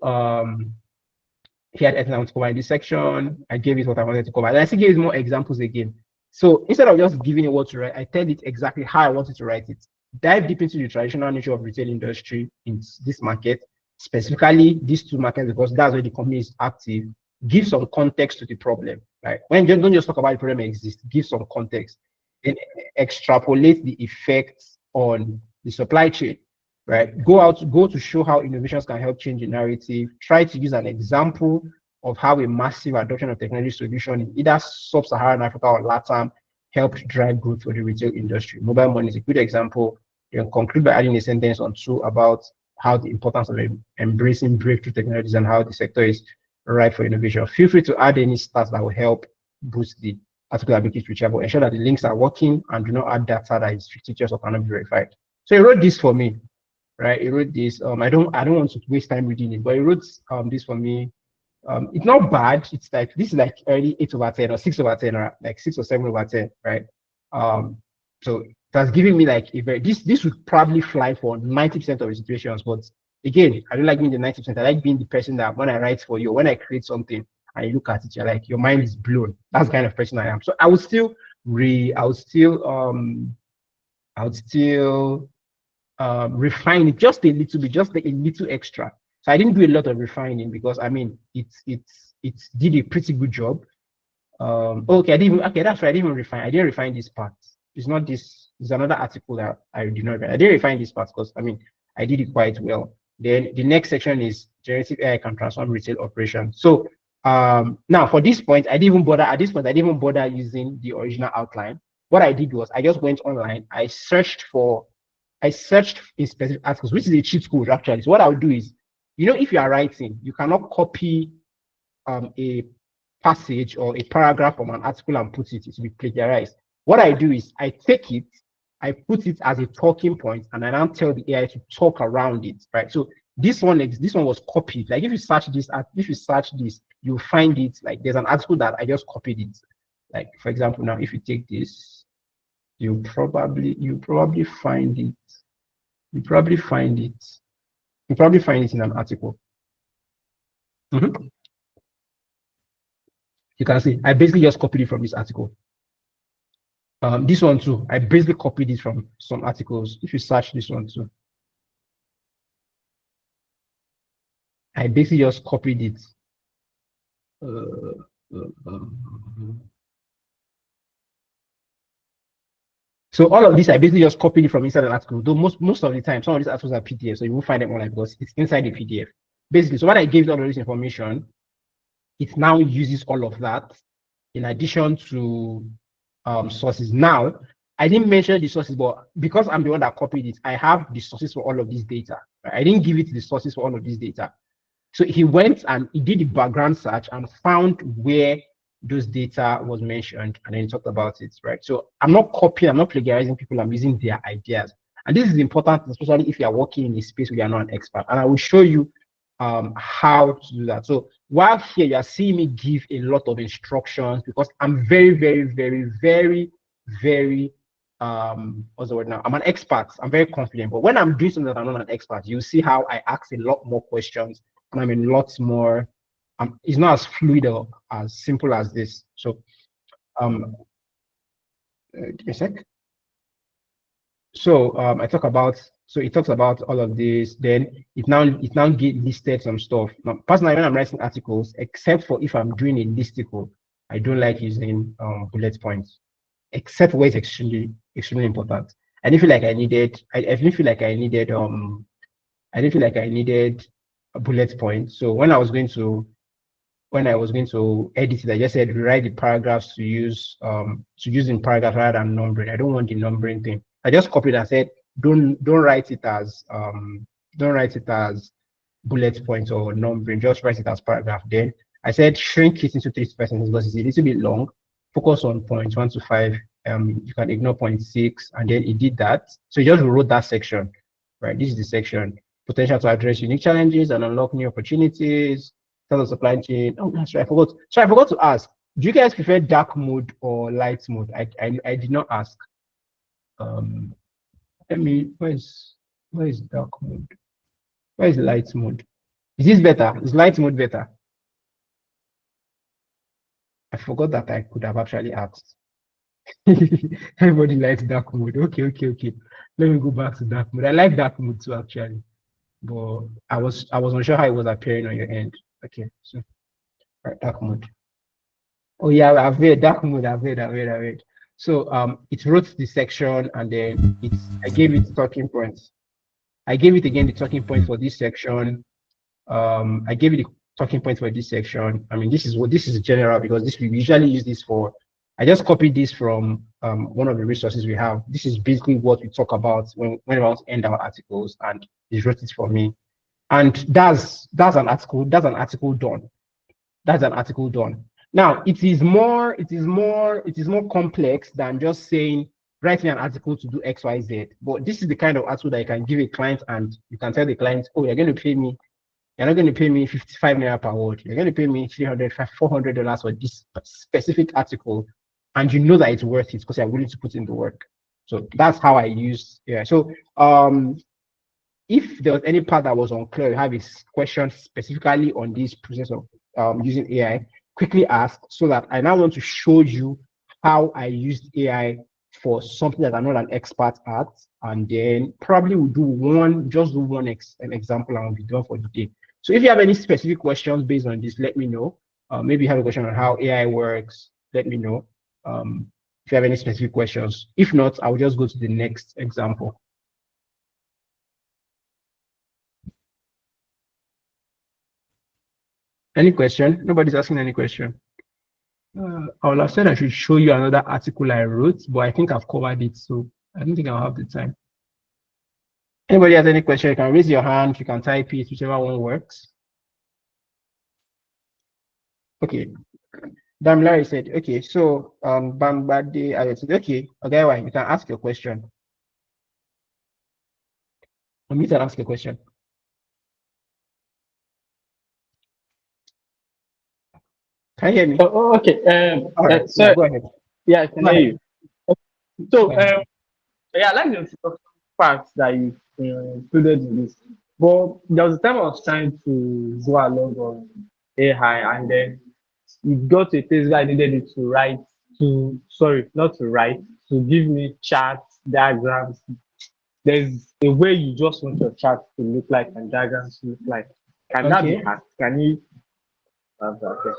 he had everything I want to cover in this section. I gave it what I wanted to cover. And I still gave it more examples again. So instead of just giving it what to write, I tell it exactly how I wanted to write it. Dive deep into the traditional nature of retail industry in this market, specifically these two markets, because that's where the company is active. Give some context to the problem. Right? When you don't just talk about the problem exists, give some context. Then extrapolate the effects on the supply chain. Right? Go to show how innovations can help change the narrative. Try to use an example of how a massive adoption of technology solution in either sub-Saharan Africa or LATAM helped drive growth for the retail industry. Mobile money is a good example. You can conclude by adding a sentence or two about how the importance of embracing breakthrough technologies and how the sector is ripe for innovation. Feel free to add any stats that will help boost the article ability to reach out, but ensure that the links are working and do not add data that is fictitious or cannot be verified. So he wrote this for me, right? He wrote this. I don't want to waste time reading it, but he wrote this for me. It's not bad. It's like this is like early 8/10 or 6/10 or like 6 or 7/10, right? So it has given me like a very this would probably fly for 90% of the situations, but again, I don't like being the 90%. I like being the person that when I write for you, when I create something and you look at it, you're like your mind is blown. That's the kind of person I am. So I would still refine it just a little bit, just like a little extra. So I didn't do a lot of refining because I mean it did a pretty good job. Okay, that's right. I didn't even refine. I didn't refine this part. It's not this. It's another article that I did not. I didn't refine this part because I mean I did it quite well. Then the next section is generative AI can transform retail operations. So now for this point, I didn't even bother. At this point, I didn't even bother using the original outline. What I did was I just went online. I searched in specific articles, which is a cheat code actually. So what I would do is, if you are writing, you cannot copy a passage or a paragraph from an article and put it to be plagiarized. What I do is I take it, I put it as a talking point, and I now tell the AI to talk around it, right? So this one was copied. Like if you search this, you'll find it. Like there's an article that I just copied it. Like for example, now if you take this, you probably find it. You probably find it. You probably find it in an article. You can see I basically just copied it from this article. This one too, I basically copied it from some articles. If you search this one too, I basically just copied it. So all of this, I basically just copied it from inside an article. Though most of the time, some of these articles are PDF, so you won't find them online because it's inside the PDF. Basically, so when I gave all of this information, it now uses all of that in addition to sources. Now, I didn't mention the sources, but because I'm the one that copied it, I have the sources for all of this data. Right? I didn't give it the sources for all of this data. So he went and he did the background search and found where those data was mentioned, and then he talked about it, right? So I'm not copying, I'm not plagiarizing people, I'm using their ideas. And this is important, especially if you are working in a space where you're not an expert. And I will show you how to do that. So while here you are seeing me give a lot of instructions because I'm very, very, very, very, very what's the word now? I'm an expert. I'm very confident. But when I'm doing something that I'm not an expert, you see how I ask a lot more questions and I'm a lot more. It's not as fluid or as simple as this. So, give me a sec. So I talk about. So it talks about all of this. Then it now get listed some stuff. Now, personally, when I'm writing articles, except for if I'm doing a listicle, I don't like using bullet points, except where it's extremely important. I didn't feel like I needed. I didn't feel like I needed. I didn't feel like I needed a bullet point. So when I was going to edit it, I just said rewrite the paragraphs to use in paragraph rather than numbering. I don't want the numbering thing. I just copied and said don't write it as bullet points or numbering. Just write it as paragraph. Then I said shrink it into 3 percent because it's a little bit long. Focus on points 1 to 5. You can ignore point 6, and then it did that. So you just wrote that section, right? This is the section potential to address unique challenges and unlock new opportunities. The supply chain. Oh, that's right. I forgot. So I forgot to ask. Do you guys prefer dark mode or light mode? I did not ask. Let me. Where is dark mode? Where is light mode? Is this better? Is light mode better? I forgot that I could have actually asked. Everybody likes dark mode. Okay. Let me go back to dark mode. I like dark mode too, actually, but I was unsure how it was appearing on your end. Okay, so right, dark mode. Oh yeah, I've read dark mode. I've read. So it wrote the section and then I gave it talking points. I gave it again the talking points for this section. I gave you the talking points for this section. I mean, this is general because this we usually use this for. I just copied this from one of the resources we have. This is basically what we talk about when we want to end our articles, and he wrote it for me. And that's an article. That's an article done. Now it is more complex than just saying write me an article to do XYZ. But this is the kind of article that you can give a client and you can tell the client, oh, you're not going to pay me 55 naira per word. You're going to pay me 300, $400 for this specific article. And you know that it's worth it because you're willing to put in the work. So that's how I use. Yeah. So if there was any part that was unclear, you have a question specifically on this process of using AI, quickly ask so that I now want to show you how I used AI for something that I'm not an expert at. And then probably we'll just do an example and we'll be done for the day. So if you have any specific questions based on this, let me know. Maybe you have a question on how AI works, let me know. If you have any specific questions. If not, I'll just go to the next example. Any question? Nobody's asking any question. I would have said I should show you another article I wrote, but I think I've covered it, so I don't think I'll have the time. Anybody has any question, you can raise your hand, you can type it, whichever one works. Okay. Damilari said, okay, so Bambade, I said, okay, you can ask your question. Unmute and ask your question. Can you hear me? Oh, okay. All right, So yeah, go ahead. yeah, I can Go hear ahead. you. So Go ahead. yeah, I like the introduction part that you included in this. But there was a time I was trying to go along on AI, and then it got to a place where I needed it to write not to write, to give me charts, diagrams. There's a way you just want your chart to look like and diagrams to look like. Can that be Okay. hacked? Can you have that?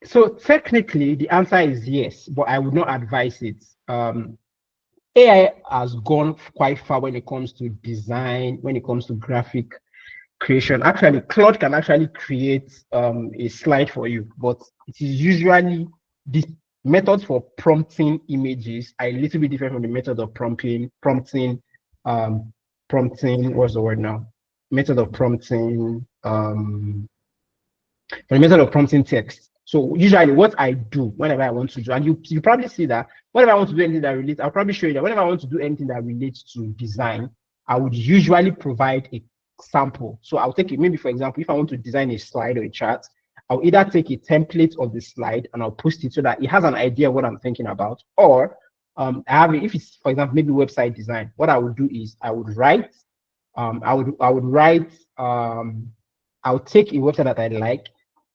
So technically, the answer is yes, but I would not advise it. AI has gone quite far when it comes to design, when it comes to graphic creation. Actually, Claude can actually create a slide for you, but it is usually the methods for prompting images are a little bit different from the method of what's the word now? Method of prompting, for the method of prompting text. So usually what I do whenever I want to do, and you probably see that whenever I want to do anything that relates, I'll probably show you that whenever I want to do anything that relates to design, I would usually provide a sample. So I'll take it, maybe for example, if I want to design a slide or a chart, I'll either take a template of the slide and I'll post it so that it has an idea of what I'm thinking about, or if it's, for example, maybe website design, what I would do is I would write, I'll take a website that I like.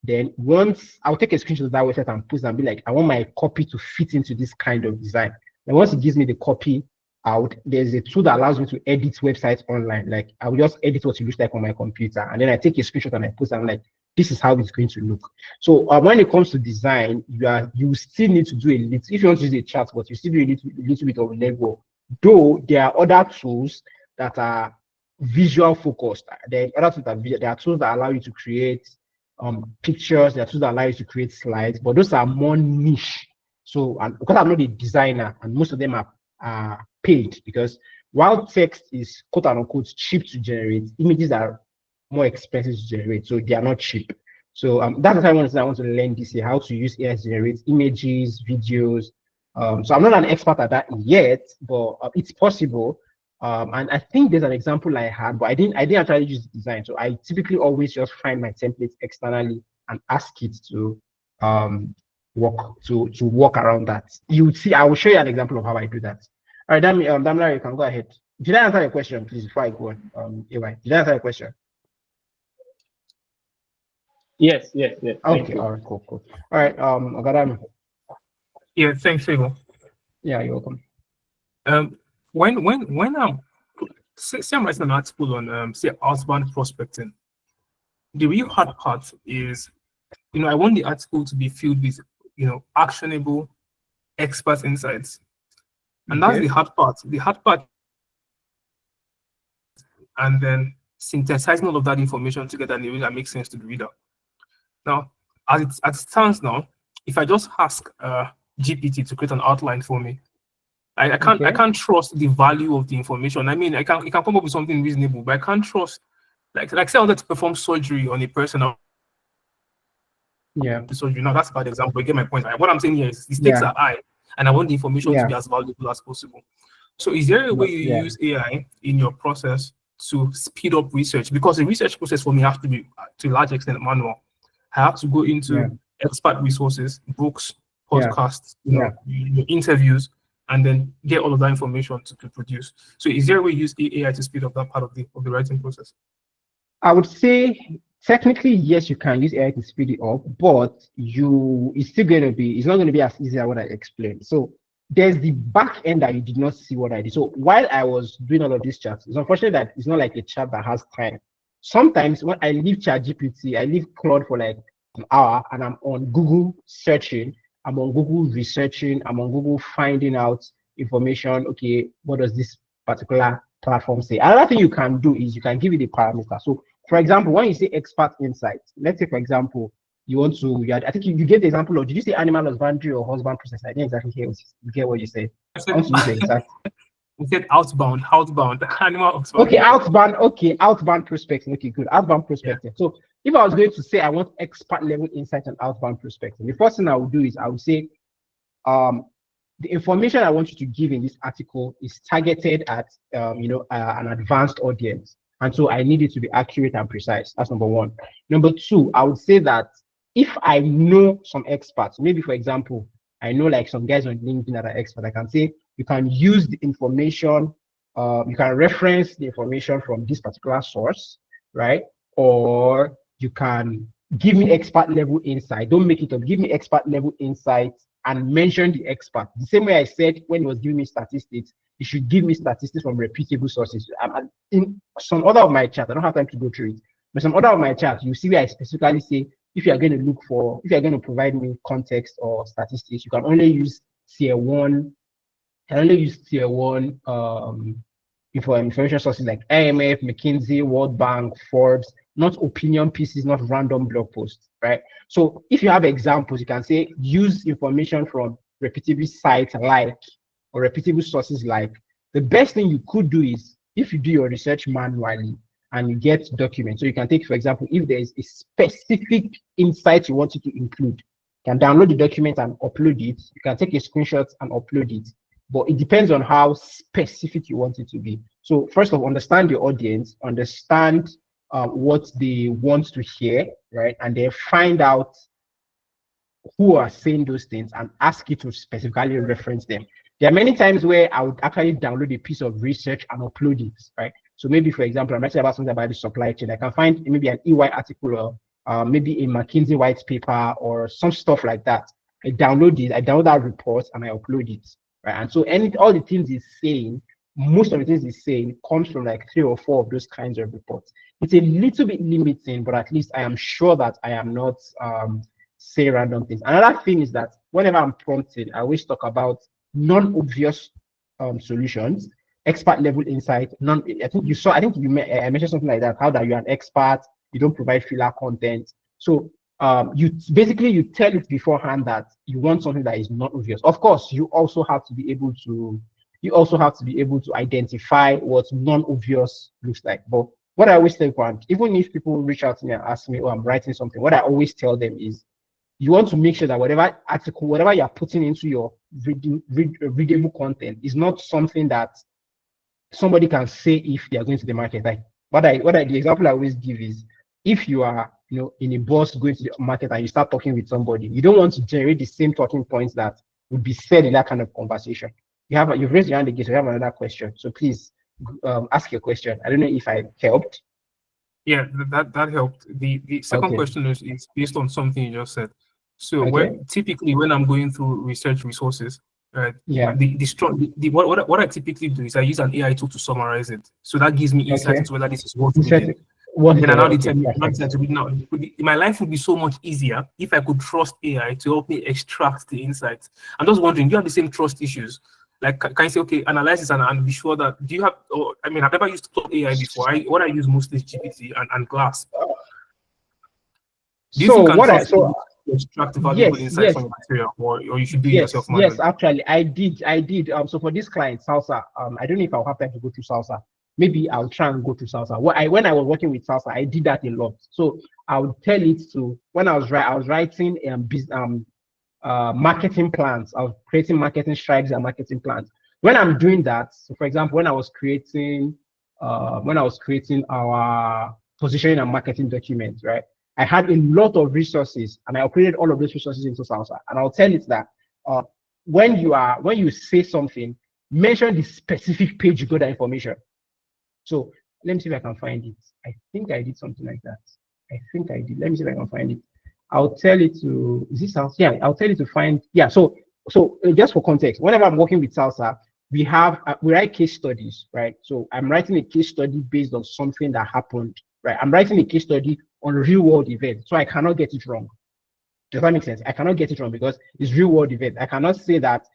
Then once I'll take a screenshot of that website and post and be like, I want my copy to fit into this kind of design. And once it gives me the copy out, there's a tool that allows me to edit websites online. Like I will just edit what it looks like on my computer, and then I take a screenshot and I post. And I'm like, this is how it's going to look. So when it comes to design, you still need to do a little. If you want to use a chart, but you still do a little bit of legwork. Though there are other tools that are visual focused. There are tools that allow you to create pictures, there are tools that allow you to create slides, but those are more niche. So, and because I'm not a designer, and most of them are paid, because while text is quote unquote cheap to generate, images are more expensive to generate, so they are not cheap. So that's what I want to learn this year, how to use AI to generate images, videos. So I'm not an expert at that yet, but it's possible. And I think there's an example I had, but I didn't actually use design. So I typically always just find my templates externally and ask it to work around that. You would see, I will show you an example of how I do that. All right, Damla, you can go ahead. Did I answer your question, please, before I go on? AY, did I answer your question? Yes. Thank Okay, you. all right, cool. All right, Ogadami. Yeah, thanks, Favour. Yeah, you're welcome. Um, when I'm say I'm writing an article on say outbound prospecting, the real hard part is, I want the article to be filled with, actionable expert insights. And that's the Okay. hard part. The hard part is and then synthesizing all of that information together in a way that makes sense to the reader. Now, as it stands now, if I just ask GPT to create an outline for me, I Okay. can't trust the value of the information. I mean, it can come up with something reasonable, but I can't trust, like say I wanted to perform surgery on a person. Yeah. Surgery. Now that's a bad example. You get my point. What I'm saying here is the stakes Yeah. are high, and I want the information to Yeah. be as valuable as possible. So, is there a way No, you yeah. use AI in your process to speed up research? Because the research process for me has to be, to a large extent, manual. I have to go Yeah. into expert resources, books, Yeah. podcasts, Yeah. interviews, and then get all of that information to produce. So, is there a way you use AI to speed up that part of the writing process? I would say technically yes, you can use AI to speed it up, but it's not going to be as easy as what I explained. So there's the back end that you did not see what I did. So while I was doing all of these chats, it's unfortunate that it's not like a chat that has time. Sometimes when I leave ChatGPT, I leave Claude for like an hour and I'm on Google searching, I'm on Google researching, I'm on Google finding out information. Okay, what does this particular platform say? Another thing you can do is you can give it a parameter. So for example, when you say expert insight, let's say, for example, I think you gave the example of, did you say animal husbandry or husband process? I didn't exactly get what you said. I I said, want to use the exact. I said outbound, animal Okay, husbandry. outbound prospecting. Okay, good. Outbound Yeah. prospecting. So if I was going to say I want expert level insight on outbound prospecting, the first thing I would do is I would say, um, the information I want you to give in this article is targeted at an advanced audience, and so I need it to be accurate and precise. That's number one. Number two, I would say that if I know some experts, maybe for example, I know like some guys on LinkedIn that are experts, I can say you can use the information, you can reference the information from this particular source, right? Or you can give me expert level insight. Don't make it up. Give me expert level insight and mention the expert. The same way I said when he was giving me statistics, you should give me statistics from reputable sources. In some other of my chat, I don't have time to go through it, but some other of my chat, you see where I specifically say, if you're going to provide me context or statistics, you can only use tier one, can only use tier one information sources like IMF, McKinsey, World Bank, Forbes, not opinion pieces, not random blog posts, right? So if you have examples, you can say use information from reputable sites like or reputable sources like. The best thing you could do is if you do your research manually and you get documents. So you can take, for example, if there is a specific insight you want it to include, you can download the document and upload it. You can take a screenshot and upload it, but it depends on how specific you want it to be. So first of all, understand your audience, understand what they want to hear, right? And then find out who are saying those things and ask you to specifically reference them. There are many times where I would actually download a piece of research and upload it, right? So maybe, for example, I'm writing about something about the supply chain. I can find maybe an EY article or maybe a McKinsey white paper or some stuff like that. I download that report and I upload it, right? And so all the things it's saying, most of the things it's saying comes from like 3 or 4 of those kinds of reports. It's a little bit limiting, but at least I am sure that I am not say random things. Another thing is that whenever I'm prompted, I always talk about non-obvious solutions, expert level insight. I think I mentioned something like that. How that you're an expert, you don't provide filler content. So you tell it beforehand that you want something that is not obvious. Of course, you also have to be able to identify what non-obvious looks like. But what I always tell people, even if people reach out to me and ask me, oh, I'm writing something, what I always tell them is you want to make sure that whatever article, whatever you're putting into your readable content is not something that somebody can say if they are going to the market. Like the example I always give is if you are, in a bus going to the market and you start talking with somebody, you don't want to generate the same talking points that would be said in that kind of conversation. You've raised your hand again, so you have another question. So please ask your question. I don't know if I helped. Yeah, that helped. The second Okay. question is based on something you just said. So Okay. typically when I'm going through research resources, Yeah. what I typically do is I use an AI tool to summarize it. So that gives me insight Okay. into whether this is worth Instead, reading. what is Then I the now okay? determine not Perfect. decide to read now. My life would be so much easier if I could trust AI to help me extract the insights. I'm just wondering, do you have the same trust issues? Like, can you say, okay, analyze this and be sure that, do you have, or, I mean, I've never used AI before. What I use mostly is GPT and Glass. Do you So think you can what I trust so it to extract valuable yes, insights from yes, your material, or you should do it yourself yes. manually? Actually, I did. So for this client, Salsa, I don't know if I'll have time to go through Salsa. Maybe I'll try and go through Salsa. When I was working with Salsa, I did that a lot. So I would tell it to when I was writing marketing plans. I was creating marketing strategies and marketing plans. When I'm doing that, so for example, when I was creating our positioning and marketing documents, right? I had a lot of resources and I upgraded all of those resources into Salsa. And I'll tell it that uh, when you say something, mention the specific page you got that information. So let me see if I can find it. I think I did something like that. I think I did. Let me see if I can find it. I'll tell it to, is this Salsa? Yeah, I'll tell it to find, yeah. So just for context, whenever I'm working with Salsa, we write case studies, right? So I'm writing a case study based on something that happened, right? I'm writing a case study on real world events, so I cannot get it wrong. Does that make sense? I cannot get it wrong because it's real world event. I cannot say that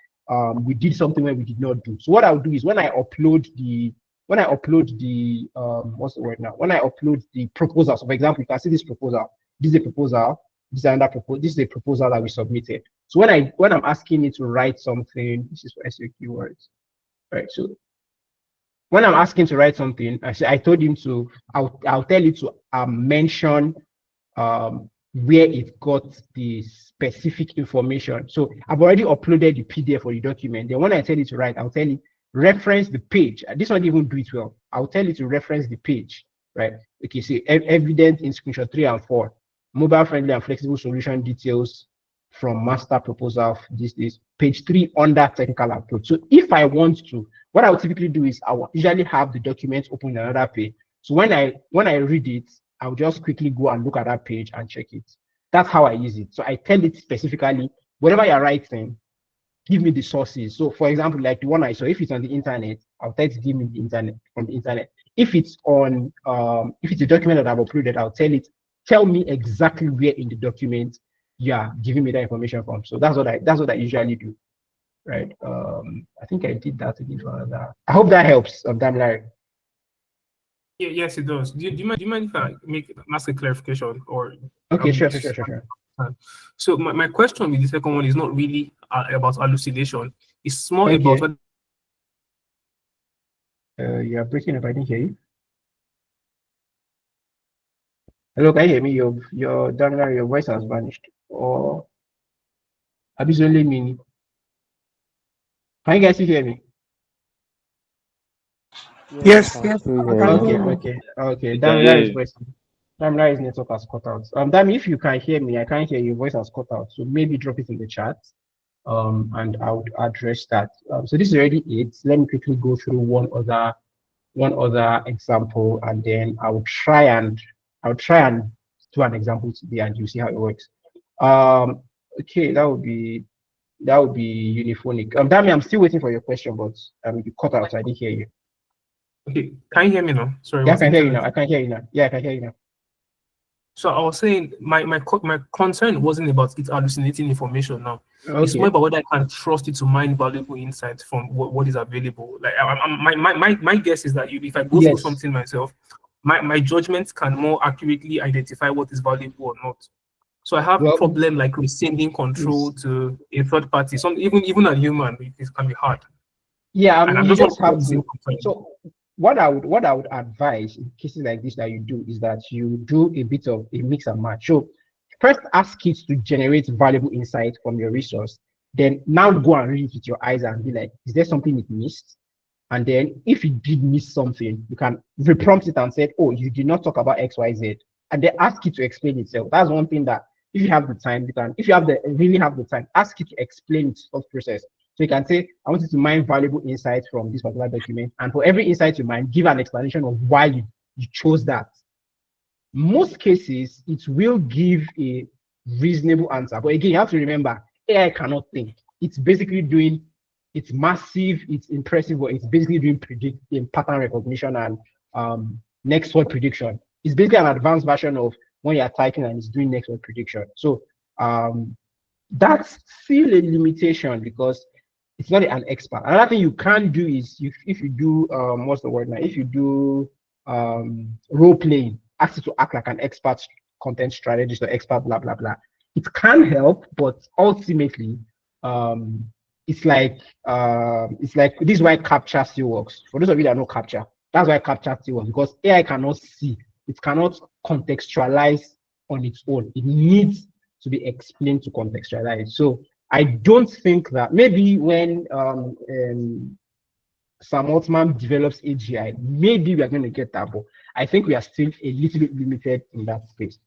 we did something where we did not do. So what I'll do is when I upload the what's the word now? When I upload the proposal, so for example, you can see this proposal. This is a proposal. This is another proposal. This is a proposal that we submitted. So when I'm asking it to write something, this is for SEO keywords, right? So when I'm asking to write something, I told him to. I'll tell you to mention where it got the specific information. So I've already uploaded the PDF for the document. Then when I tell you to write, I'll tell you reference the page. This one even do it well. I'll tell you to reference the page, right? Okay, so evidence in screenshot 3 and 4, mobile friendly and flexible solution details from master proposal. This is page 3 under technical approach. So if I want to, what I would typically do is I will usually have the document open in another page. So when I read it, I'll just quickly go and look at that page and check it. That's how I use it. So I tell it specifically, whatever you're writing, give me the sources. So for example, like the one I saw, if it's on the internet, I'll tell it to give me the internet from the internet. If it's if it's a document that I've uploaded, I'll tell me exactly where in the document you are giving me that information from. So that's what I usually do. Right. I think I did that again for another. I hope that helps. Damn Larry. Yeah, yes, it does. Do you mind if I ask a clarification or Okay, um, sure. so my question with the second one is not really about hallucination. It's more about Okay. You're breaking up. I didn't hear you. Hello, can you hear me? Your damn Larry, your voice has vanished. Or it's only me. Can you guys still hear me? Yes, we Yes, can yes, still I hear can you. hear you. Okay. We can Damn hear Larry's you. voice. Damn Larry's network has cut out. Damn, if you can hear me, I can't hear you. Your voice has cut out. So maybe drop it in the chat. And I would address that. So this is already it. Let me quickly go through one other example, and then I'll try and do an example today, and you see how it works. Okay, that would be uniphonic. Dami, I'm still waiting for your question, but you cut out, so I didn't hear you. okay, can you hear me now? Sorry, Yeah, I was can hear you internet. now. I can hear you now. Yeah, I can hear you now. So I was saying my concern wasn't about it hallucinating information now. It's more Okay. about whether I can trust it to mine valuable insights from what is available. Like my guess is that if I go through Yes. something myself, my judgments can more accurately identify what is valuable or not. So I have Well, problem like rescinding control it's, to a third party. Some even a human, it can be hard. yeah. And I You just want just to clear have the same to. concern. So what I would advise in cases like this that you do is that you do a bit of a mix and match. So first ask it to generate valuable insight from your resource. Then now go and read it with your eyes and be like, is there something it missed? And then if it did miss something, you can reprompt it and say, oh, you did not talk about XYZ. And then ask it to explain itself. That's one thing that if you have the time, you can, if you have the really have the time, ask it to explain its thought process. So you can say, I want you to mine valuable insights from this particular document. And for every insight you mine, give an explanation of why you chose that. Most cases, it will give a reasonable answer. But again, you have to remember, AI cannot think. It's basically doing, it's massive, it's impressive, but it's basically doing pattern recognition and next word prediction. It's basically an advanced version of when you're typing and it's doing next word prediction. So that's still a limitation because it's not an expert. Another thing you can do is if you do what's the word now? If you do role playing, ask it to act like an expert content strategist or expert, blah blah blah. It can help, but ultimately, it's like this is why capture still works. For those of you that know capture, that's why capture still works because AI cannot see, it cannot contextualize on its own. It needs to be explained to contextualize. So I don't think that maybe when Sam Altman develops AGI, maybe we are going to get that, but I think we are still a little bit limited in that space.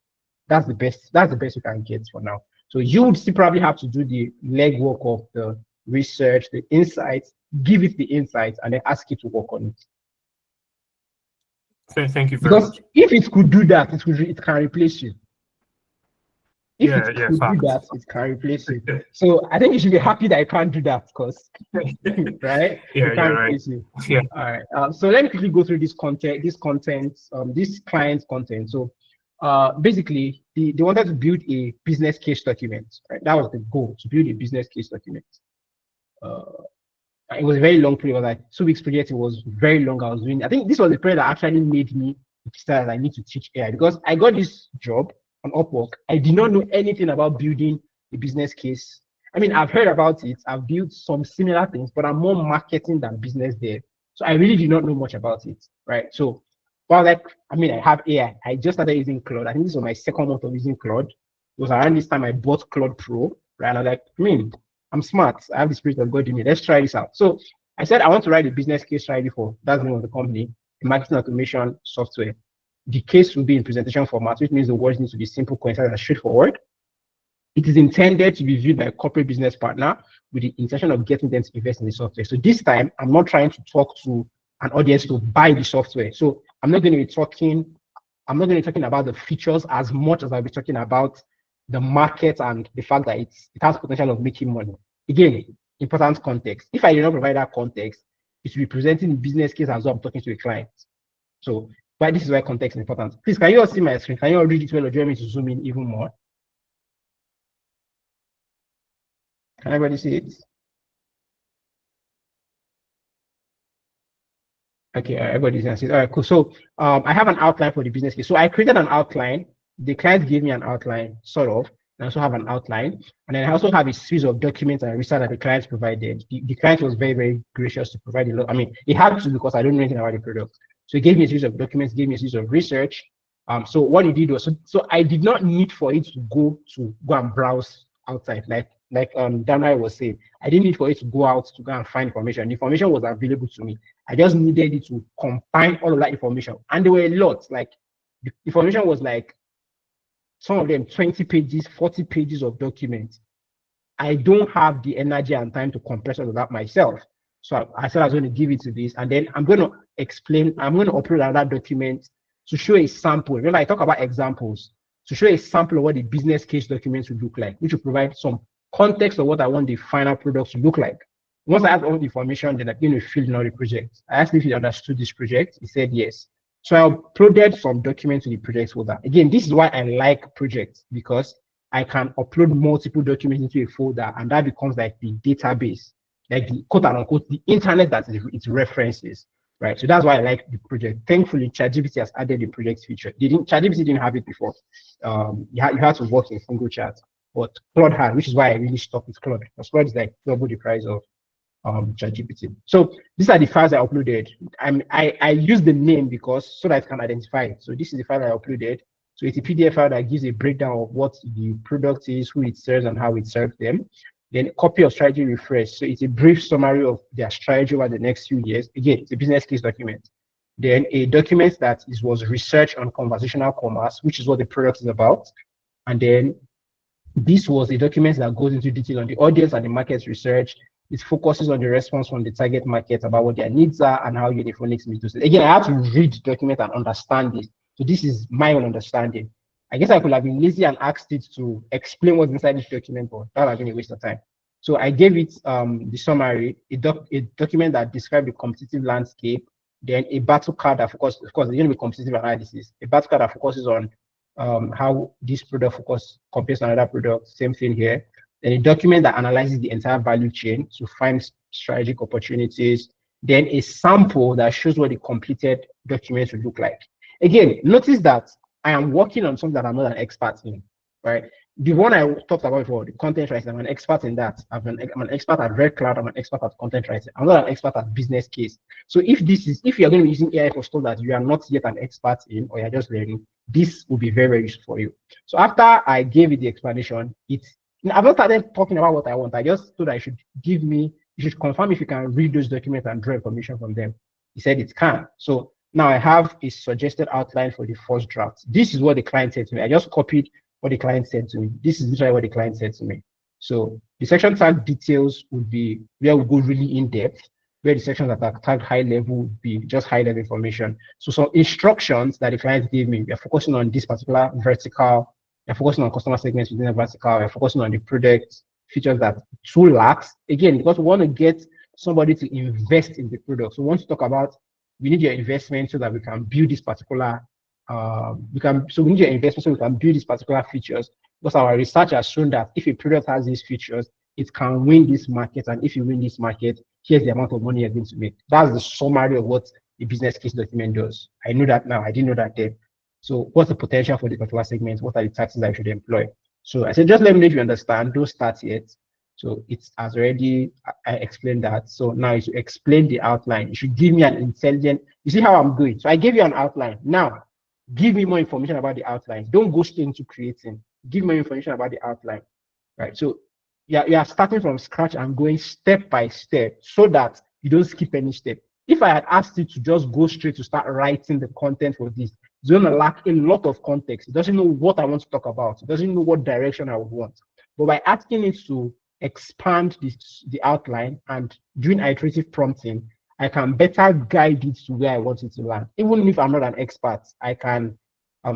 That's the best we can get for now. So you would still probably have to do the legwork of the research, the insights, give it the insights, and then ask it to work on it. Thank you very much. If it could do that, it can replace you. If it could do that, it can replace you. So I think you should be happy that I can't do that, because right? Yeah, replace you. Yeah. All right. So let me quickly go through this client content. So basically, they wanted to build a business case document. Right? That was the goal, to build a business case document. It was a very long period. It was like 2 weeks project. It was very long. I think this was the period that actually made me decide I need to teach AI, because I got this job on Upwork. I did not know anything about building a business case. I mean, I've heard about it. I've built some similar things, but I'm more marketing than business there. So I really did not know much about it, right? So, well, like, I mean, I have AI. I just started using Claude. I think this was my 2nd month of using Claude. It was around this time I bought Claude Pro, right? And I was like, I'm smart. I have the spirit of God in me. Let's try this out. So I said, I want to write a business case strategy for, that's the name of the company, a marketing automation software. The case will be in presentation format, which means the words need to be simple, concise, and straightforward. It is intended to be viewed by a corporate business partner with the intention of getting them to invest in the software. So this time, I'm not trying to talk to an audience to buy the software. So I'm not going to be talking about the features as much as I'll be talking about the market and the fact that it has potential of making money. Again, important context. If I did not provide that context, it should be presenting the business case as though I'm talking to a client. So, but this is why context is important. Please, can you all see my screen? Can you all read it well, or do you want me to zoom in even more? Can everybody see it? Okay, everybody's gonna see it. All right, cool. So I have an outline for the business case. So I created an outline. The client gave me an outline, sort of. I also have an outline. And then I also have a series of documents and research that the client provided. The client was very, very gracious to provide a lot. I mean, he had to, because I don't know anything about the product. So he gave me a series of documents, gave me a series of research. So what he did was, so I did not need for it to go and browse outside, like Daniel was saying. I didn't need for it to go out to go and find information. The information was available to me. I just needed it to combine all of that information. And there were a lot. Like, the information was like, some of them 20 pages, 40 pages of documents. I don't have the energy and time to compress all of that myself. So I said I was going to give it to this, and then I'm going to upload another document to show a sample. Remember, I talk about examples, to show a sample of what the business case documents would look like, which will provide some context of what I want the final product to look like. Once I have all the information, then I'm going to fill in all the projects. I asked if he understood this project. He said yes. So I uploaded some documents to the project folder. Again, this is why I like projects, because I can upload multiple documents into a folder, and that becomes like the database, like the quote unquote, the internet that it references, right? So that's why I like the project. Thankfully, ChatGPT has added the project feature. ChatGPT didn't have it before. You had to work in single chat, but Claude had, which is why I really stuck with Claude. Because Claude is like double the price of ChatGPT. So these are the files I uploaded. I use the name because so that I can identify it. So this is the file I uploaded. So it's a PDF file that gives a breakdown of what the product is, who it serves, and how it serves them. Then a copy of strategy refresh. So it's a brief summary of their strategy over the next few years. Again, it's a business case document. Then a document that was research on conversational commerce, which is what the product is about. And then this was a document that goes into detail on the audience and the market research. It focuses on the response from the target market about what their needs are and how Uniphonics meets those. Again, I have to read the document and understand it. So this is my own understanding. I guess I could have been lazy and asked it to explain what's inside this document, but that would have been a waste of time. So I gave it the summary, a document that described the competitive landscape, then a battle card that focuses, of course, there's going to be competitive analysis, a battle card that focuses on how this product compares to another product, same thing here. Then a document that analyzes the entire value chain to find strategic opportunities. Then a sample that shows what the completed document would look like. Again, notice that I am working on something that I'm not an expert in, right? The one I talked about before, the content writing, I'm an expert in that. I'm an expert at Red Cloud, I'm an expert at content writing. I'm not an expert at business case. So if you're going to be using AI for stuff that you are not yet an expert in, or you're just learning, this will be very, very useful for you. So after I gave it the explanation, I've not started talking about what I want. I just thought you should confirm if you can read those documents and draw information from them. He said it can. So now I have a suggested outline for the first draft. This is what the client said to me. I just copied what the client said to me. This is literally what the client said to me. So the section tag details would be where we go really in depth, where the sections that are tagged high level would be just high level information. So some instructions that the client gave me, we are focusing on this particular vertical, we're focusing on customer segments within a vertical, we're focusing on the product features that tool lacks. Again, because we want to get somebody to invest in the product. So we want to talk about, we need your investment so that we can build this particular we need your investment so we can build these particular features, because our research has shown that if a product has these features, it can win this market, and if you win this market, here's the amount of money you're going to make. That's the summary of what the business case document does. I know that now. I didn't know that then. So what's the potential for the particular segment? What are the tactics I should employ? So I said, just let me know if you understand. Don't start yet. So it's as already, I explained that. So now you should explain the outline. You should give me an intelligent, you see how I'm doing. So I gave you an outline. Now, give me more information about the outline. Don't go straight into creating. Give me information about the outline, right? So you are starting from scratch and going step by step so that you don't skip any step. If I had asked you to just go straight to start writing the content for this, it's going to lack a lot of context. It doesn't know what I want to talk about. It doesn't know what direction I would want. But by asking it to expand the outline and doing iterative prompting, I can better guide it to where I want it to land. Even if I'm not an expert, I can.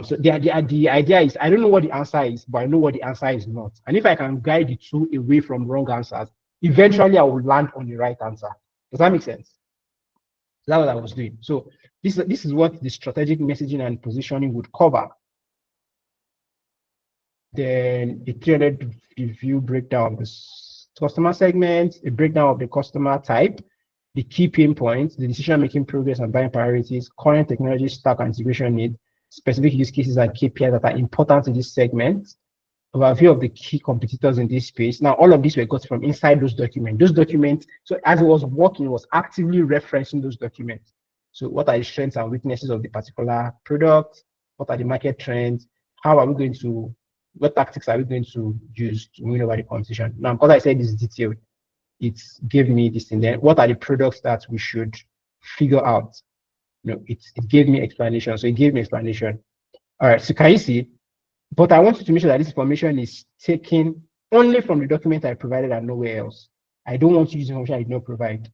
So the idea is, I don't know what the answer is, but I know what the answer is not. And if I can guide the two away from wrong answers, eventually I will land on the right answer. Does that make sense? That's what I was doing. So this is what the strategic messaging and positioning would cover. Then a 300 view breakdown of the customer segment, a breakdown of the customer type, the key pain points, the decision-making progress and buying priorities, current technology stack and integration need, specific use cases and KPIs that are important to this segment, overview of the key competitors in this space. Now, all of these were got from inside those documents. Those documents, so as it was working, it was actively referencing those documents. So what are the strengths and weaknesses of the particular product? What are the market trends? How are we going to, what tactics are we going to use to win over the competition? Now, because I said this detailed, it gave me this thing. Then what are the products that we should figure out? It gave me explanation. So it gave me explanation. All right, so can you see? But I want you to make sure that this information is taken only from the document I provided and nowhere else. I don't want to use information I did not provide.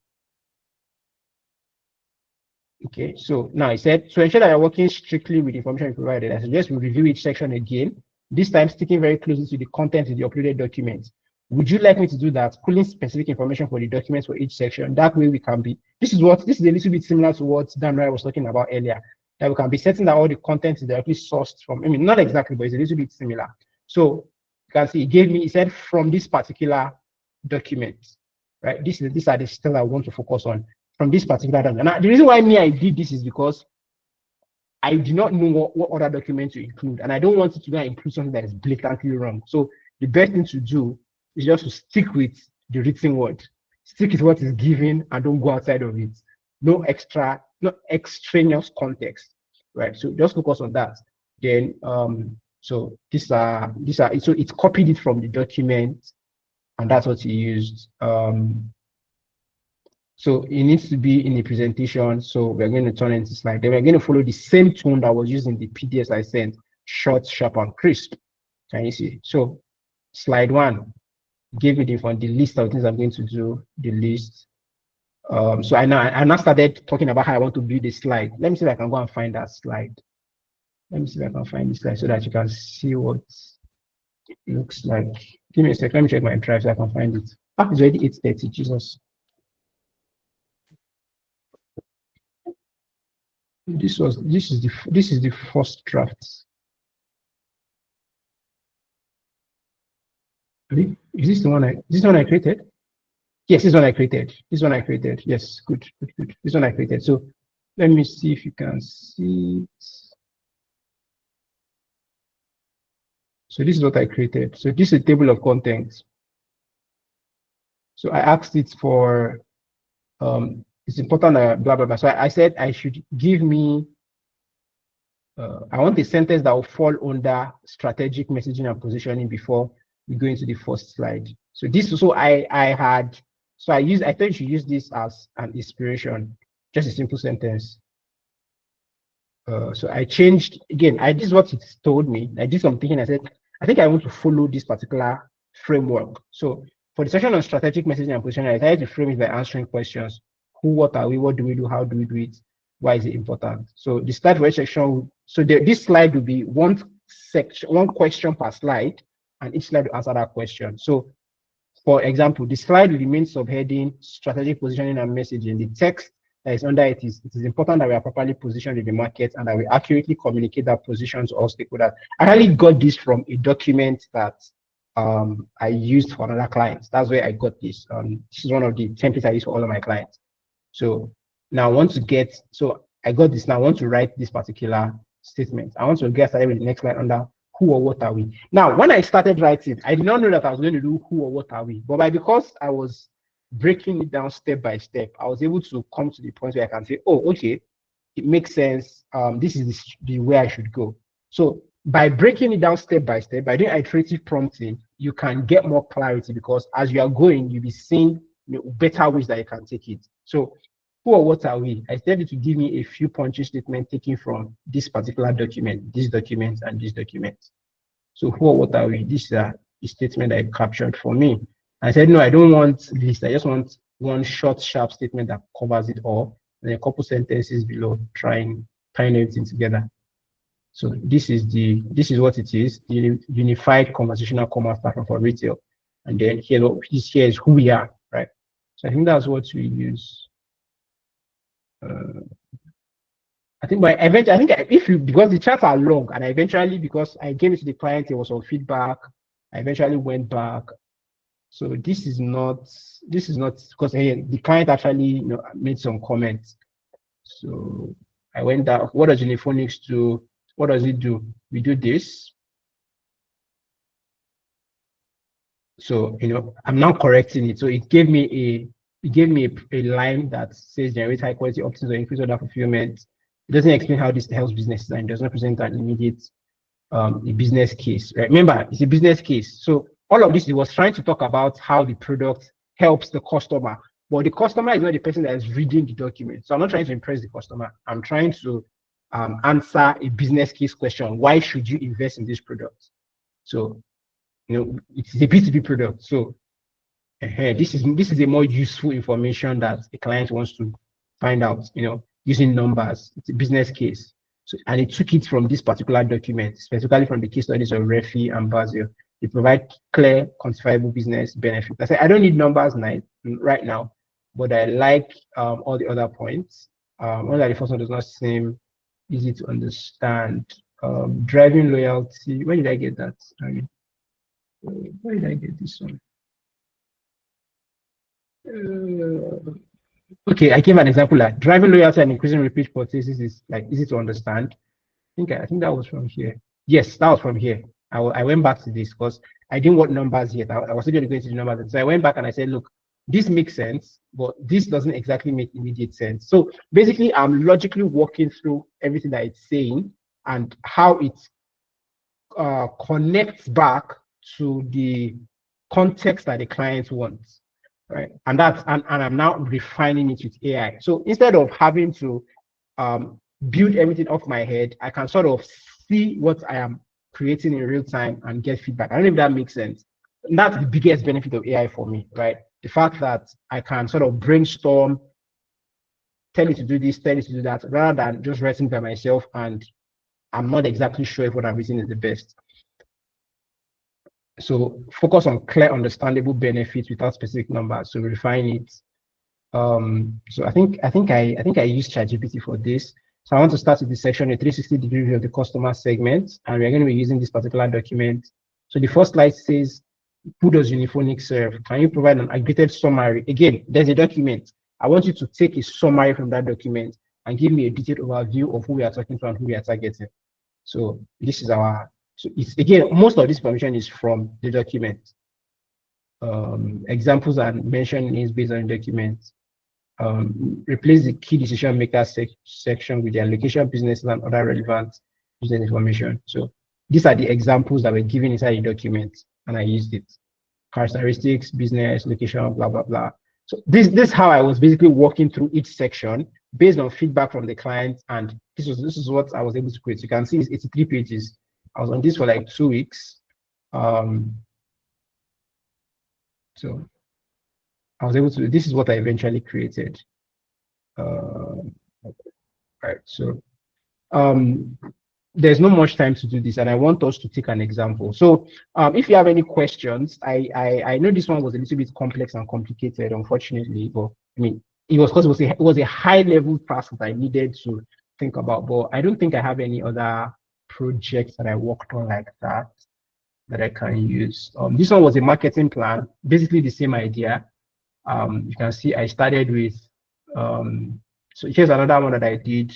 Okay, so now I said, to ensure that you're working strictly with the information you provided, I suggest we review each section again, this time sticking very closely to the content of the uploaded document. Would you like me to do that? Pulling specific information for the documents for each section. That way we can be, this is a little bit similar to what Dan was talking about earlier, that we can be certain that all the content is directly sourced from, I mean, not exactly, but it's a little bit similar. So you can see, he said from this particular document, right? These are the still I want to focus on from this particular document. Now, the reason why I did this is because I do not know what other documents to include, and I don't want it to include something that is blatantly wrong. So the best thing to do is just to stick with the written word, stick with what is given, and don't go outside of it. No extraneous context, right? So just focus on that. Then, so so it copied it from the document, and that's what he used. So it needs to be in the presentation. So we're going to turn into slide. Then we're going to follow the same tone that was used in the PDFs I sent, short, sharp, and crisp. Can you see? So slide 1 gave me the list of things I'm going to do, the list. So I now started talking about how I want to build a slide. Let me see if I can go and find that slide. Let me see if I can find this slide so that you can see what it looks like. Give me a sec. Let me check my drive so I can find it. Ah, it's already 8:30. Jesus. This is the first draft. Is this the one I created? Yes, this one I created. This one I created. Yes, good. This one I created. So let me see if you can see it. So this is what I created. So this is a table of contents. So I asked it for it's important blah blah blah. So I said I should give me I want a sentence that will fall under strategic messaging and positioning before we go into the first slide. So this so I thought you should use this as an inspiration, just a simple sentence. So I changed again. This is what it told me. I did some thinking. I said, I think I want to follow this particular framework. So for the section on strategic messaging and positioning, I decided to frame it by answering questions: who, what are we, what do we do, how do we do it, why is it important? So the slide for section. So this slide will be one question per slide, and each slide will answer that question. So for example, the slide will remain subheading strategic positioning and messaging. The text that is under it is important that we are properly positioned in the market and that we accurately communicate that position to all stakeholders. I actually got this from a document that I used for another client. That's where I got this. This is one of the templates I use for all of my clients. So now I want to get, so I got this. Now I want to write this particular statement. I want to get started with the next line under who or what are we. Now, when I started writing, I did not know that I was going to do who or what are we. But because I was breaking it down step by step, I was able to come to the point where I can say, oh, okay, it makes sense. This is the way I should go. So by breaking it down step by step, by doing iterative prompting, you can get more clarity because as you are going, you'll be seeing better ways that you can take it. So who or what are we? I said to give me a few punchy statements taken from this particular document, this document, and this document. So who or what are we? This is a statement I captured for me. I said, no, I don't want this. I just want one short, sharp statement that covers it all. And a couple sentences below, tying everything together. So this is what it is, the unified conversational commerce platform for retail. And then here is who we are, right? So I think that's what we use. I think because the charts are long, and I eventually, because I gave it to the client, there was some feedback. I eventually went back. So this is not because the client actually made some comments. So I went down. What does Uniphonics do? What does it do? We do this. So I'm now correcting it. So it gave me a line that says generate high quality options or increase order fulfillment. It doesn't explain how this helps businesses and does not present an immediate a business case. Right? Remember, it's a business case. So all of this, it was trying to talk about how the product helps the customer, but the customer is not the person that is reading the document. So I'm not trying to impress the customer. I'm trying to answer a business case question. Why should you invest in this product? So it's a B2B product. So this is a more useful information that a client wants to find out, using numbers. It's a business case. So, and it took it from this particular document, specifically from the case studies of Refi and Basil. They provide clear, quantifiable business benefits. I said, I don't need numbers right now, but I like all the other points. Only that the first one does not seem easy to understand. Driving loyalty. Where did I get that? Where did I get this one? Okay, I gave an example like driving loyalty and increasing repeat purchases is like easy to understand. I think that was from here. Yes, that was from here. I went back to this because I didn't want numbers yet. I was still going to go into the numbers. So I went back and I said, look, this makes sense, but this doesn't exactly make immediate sense. So basically, I'm logically walking through everything that it's saying and how it connects back to the context that the client wants, right? And I'm now refining it with AI. So instead of having to build everything off my head, I can sort of see what I am creating in real time and get feedback. I don't know if that makes sense. And that's the biggest benefit of AI for me, right? The fact that I can sort of brainstorm, tell it to do this, tell it to do that, rather than just writing by myself and I'm not exactly sure if what I'm using is the best. So focus on clear, understandable benefits without specific numbers. So refine it. So I think I use ChatGPT for this. So I want to start with this section, a 360-degree view of the customer segment, and we're going to be using this particular document. So the first slide says, who does Uniphonic serve? Can you provide an aggregated summary? Again, there's a document. I want you to take a summary from that document and give me a detailed overview of who we are talking to and who we are targeting. So this is our, so it's again, most of this information is from the document. Examples and mentioned is based on the document. Replace the key decision maker section with the allocation, businesses, and other relevant business information. So these are the examples that were given inside the document, and I used it. Characteristics, business, location, blah, blah, blah. So this is how I was basically walking through each section based on feedback from the client, and this is what I was able to create. You can see it's 83 pages. I was on this for like 2 weeks. So I was able to, this is what I eventually created. Right, so there's not much time to do this, and I want us to take an example. So if you have any questions, I know this one was a little bit complex and complicated, unfortunately, but I mean, it was because it was a high level task that I needed to think about, but I don't think I have any other projects that I worked on like that I can use. This one was a marketing plan, basically the same idea. You can see I started with, so here's another one that I did.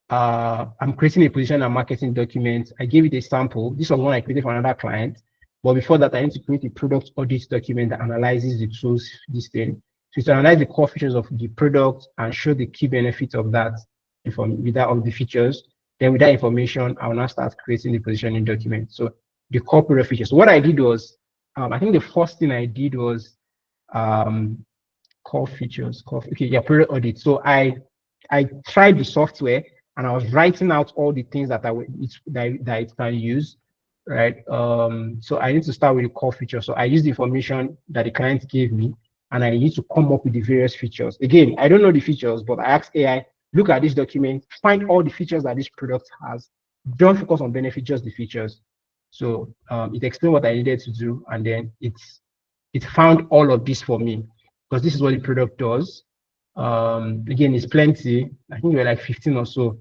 I'm creating a position and marketing document. I gave it a sample. This was one I created for another client. But before that, I need to create a product audit document that analyzes the tools, this thing. So to analyze the core features of the product and show the key benefits of that, with that of the features. Then with that information, I will now start creating the positioning document. So the core product features. So what I did was, I think the first thing I did was core features, product audit. So I tried the software and I was writing out all the things that it can use, right? So I need to start with the core feature. So I use the information that the client gave me, and I need to come up with the various features. Again, I don't know the features, but I asked AI, look at this document, find all the features that this product has. Don't focus on benefit, just the features. So it explained what I needed to do, and then it found all of this for me, because this is what the product does. Again, it's plenty. I think there were like 15 or so.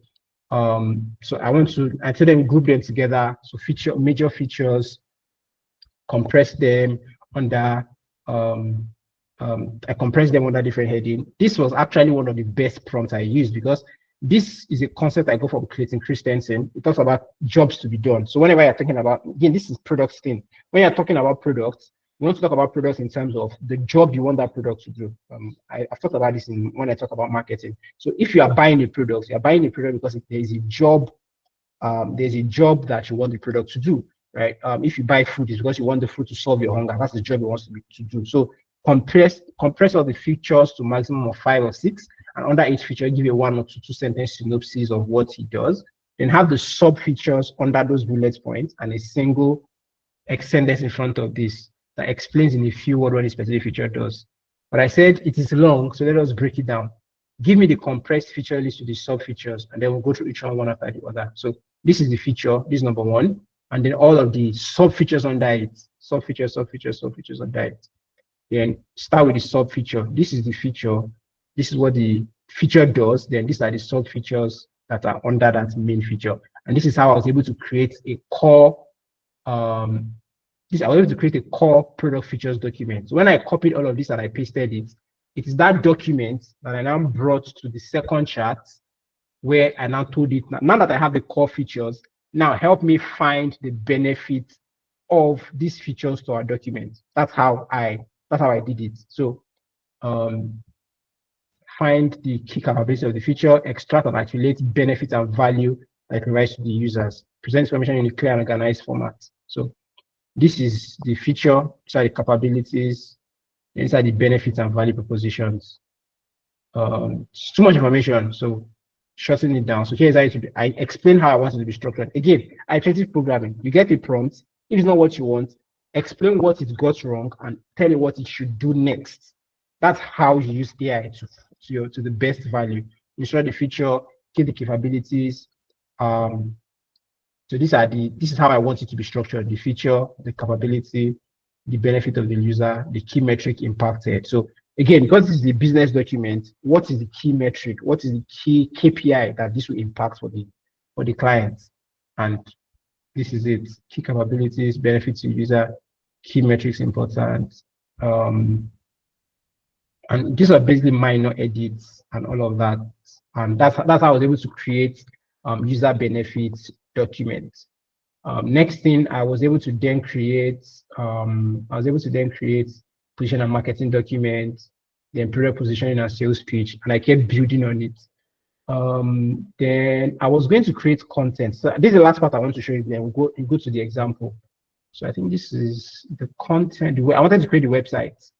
So I tell them group them together. So major features, compress them under, I compress them under different heading. This was actually one of the best prompts I used, because this is a concept I go from Clayton Christensen. It talks about jobs to be done. So whenever you're talking about, again, this is products thing. When you're talking about products, you want to talk about products in terms of the job you want that product to do. I've talked about this when I talk about marketing. So if you are buying a product, you're buying a product because there is a job, that you want the product to do, right? If you buy food, it's because you want the food to solve your hunger. That's the job you want to do. So compress all the features to maximum of 5 or 6, and under each feature, give a 1 or 2 sentence synopsis of what it does. Then have the sub features under those bullet points and a single sentence in front of this that explains in a few words what a specific feature does. But I said it is long, so let us break it down. Give me the compressed feature list to the sub features, and then we'll go through each one after the other. So this is the feature, this is number 1, and then all of the sub features under it, sub features under it. Then start with the sub feature. This is the feature. This is what the feature does. Then these are the sub features that are under that main feature. And this is how I was able to create a core. I was able to create a core product features document. So when I copied all of this and I pasted it, it is that document that I now brought to the second chart, where I now told it, now that I have the core features, now help me find the benefit of these features to our document. That's how I did it. So find the key capabilities of the feature, extract and articulate benefits and value that it provides to the users, present information in a clear and organized format. So this is the feature, these are the capabilities, these are the benefits and value propositions. It's too much information, so shorten it down. So here's how I explain how I want it to be structured. Again, iterative programming. You get a prompt. If it's not what you want, explain what it got wrong and tell it what it should do next. That's how you use AI to the best value. Ensure the feature give the capabilities. So this is how I want it to be structured: the feature, the capability, the benefit of the user, the key metric impacted. So again, because this is a business document, what is the key metric? What is the key KPI that this will impact for the client? And this is it: key capabilities, benefits to user, key metrics important. And these are basically minor edits and all of that. And that's how I was able to create user benefits documents. Next thing, I was able to then create position and marketing documents, then product positioning and sales pitch, and I kept building on it. Then I was going to create content. So this is the last part I want to show you. Then we'll go to the example. So I think this is the content. I wanted to create a website.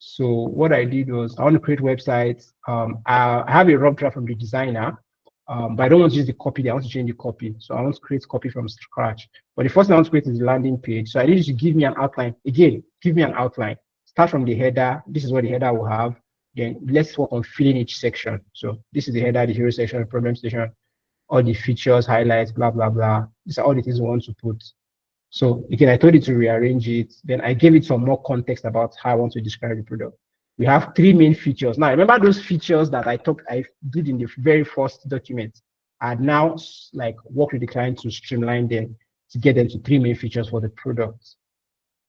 So what I did was I want to create websites. I have a rough draft from the designer, but I don't want to use the copy. I want to change the copy. So I want to create copy from scratch. But the first thing I want to create is the landing page. So I need you to give me an outline. Again, give me an outline. Start from the header. This is what the header will have. Then let's work on filling each section. So this is the header, the hero section, the problem section, all the features, highlights, blah, blah, blah. These are all the things we want to put. So again, I told you to rearrange it. Then I gave it some more context about how I want to describe the product. We have three main features. Now, remember those features that I did in the very first document. I now like work with the client to streamline them to get them to three main features for the product.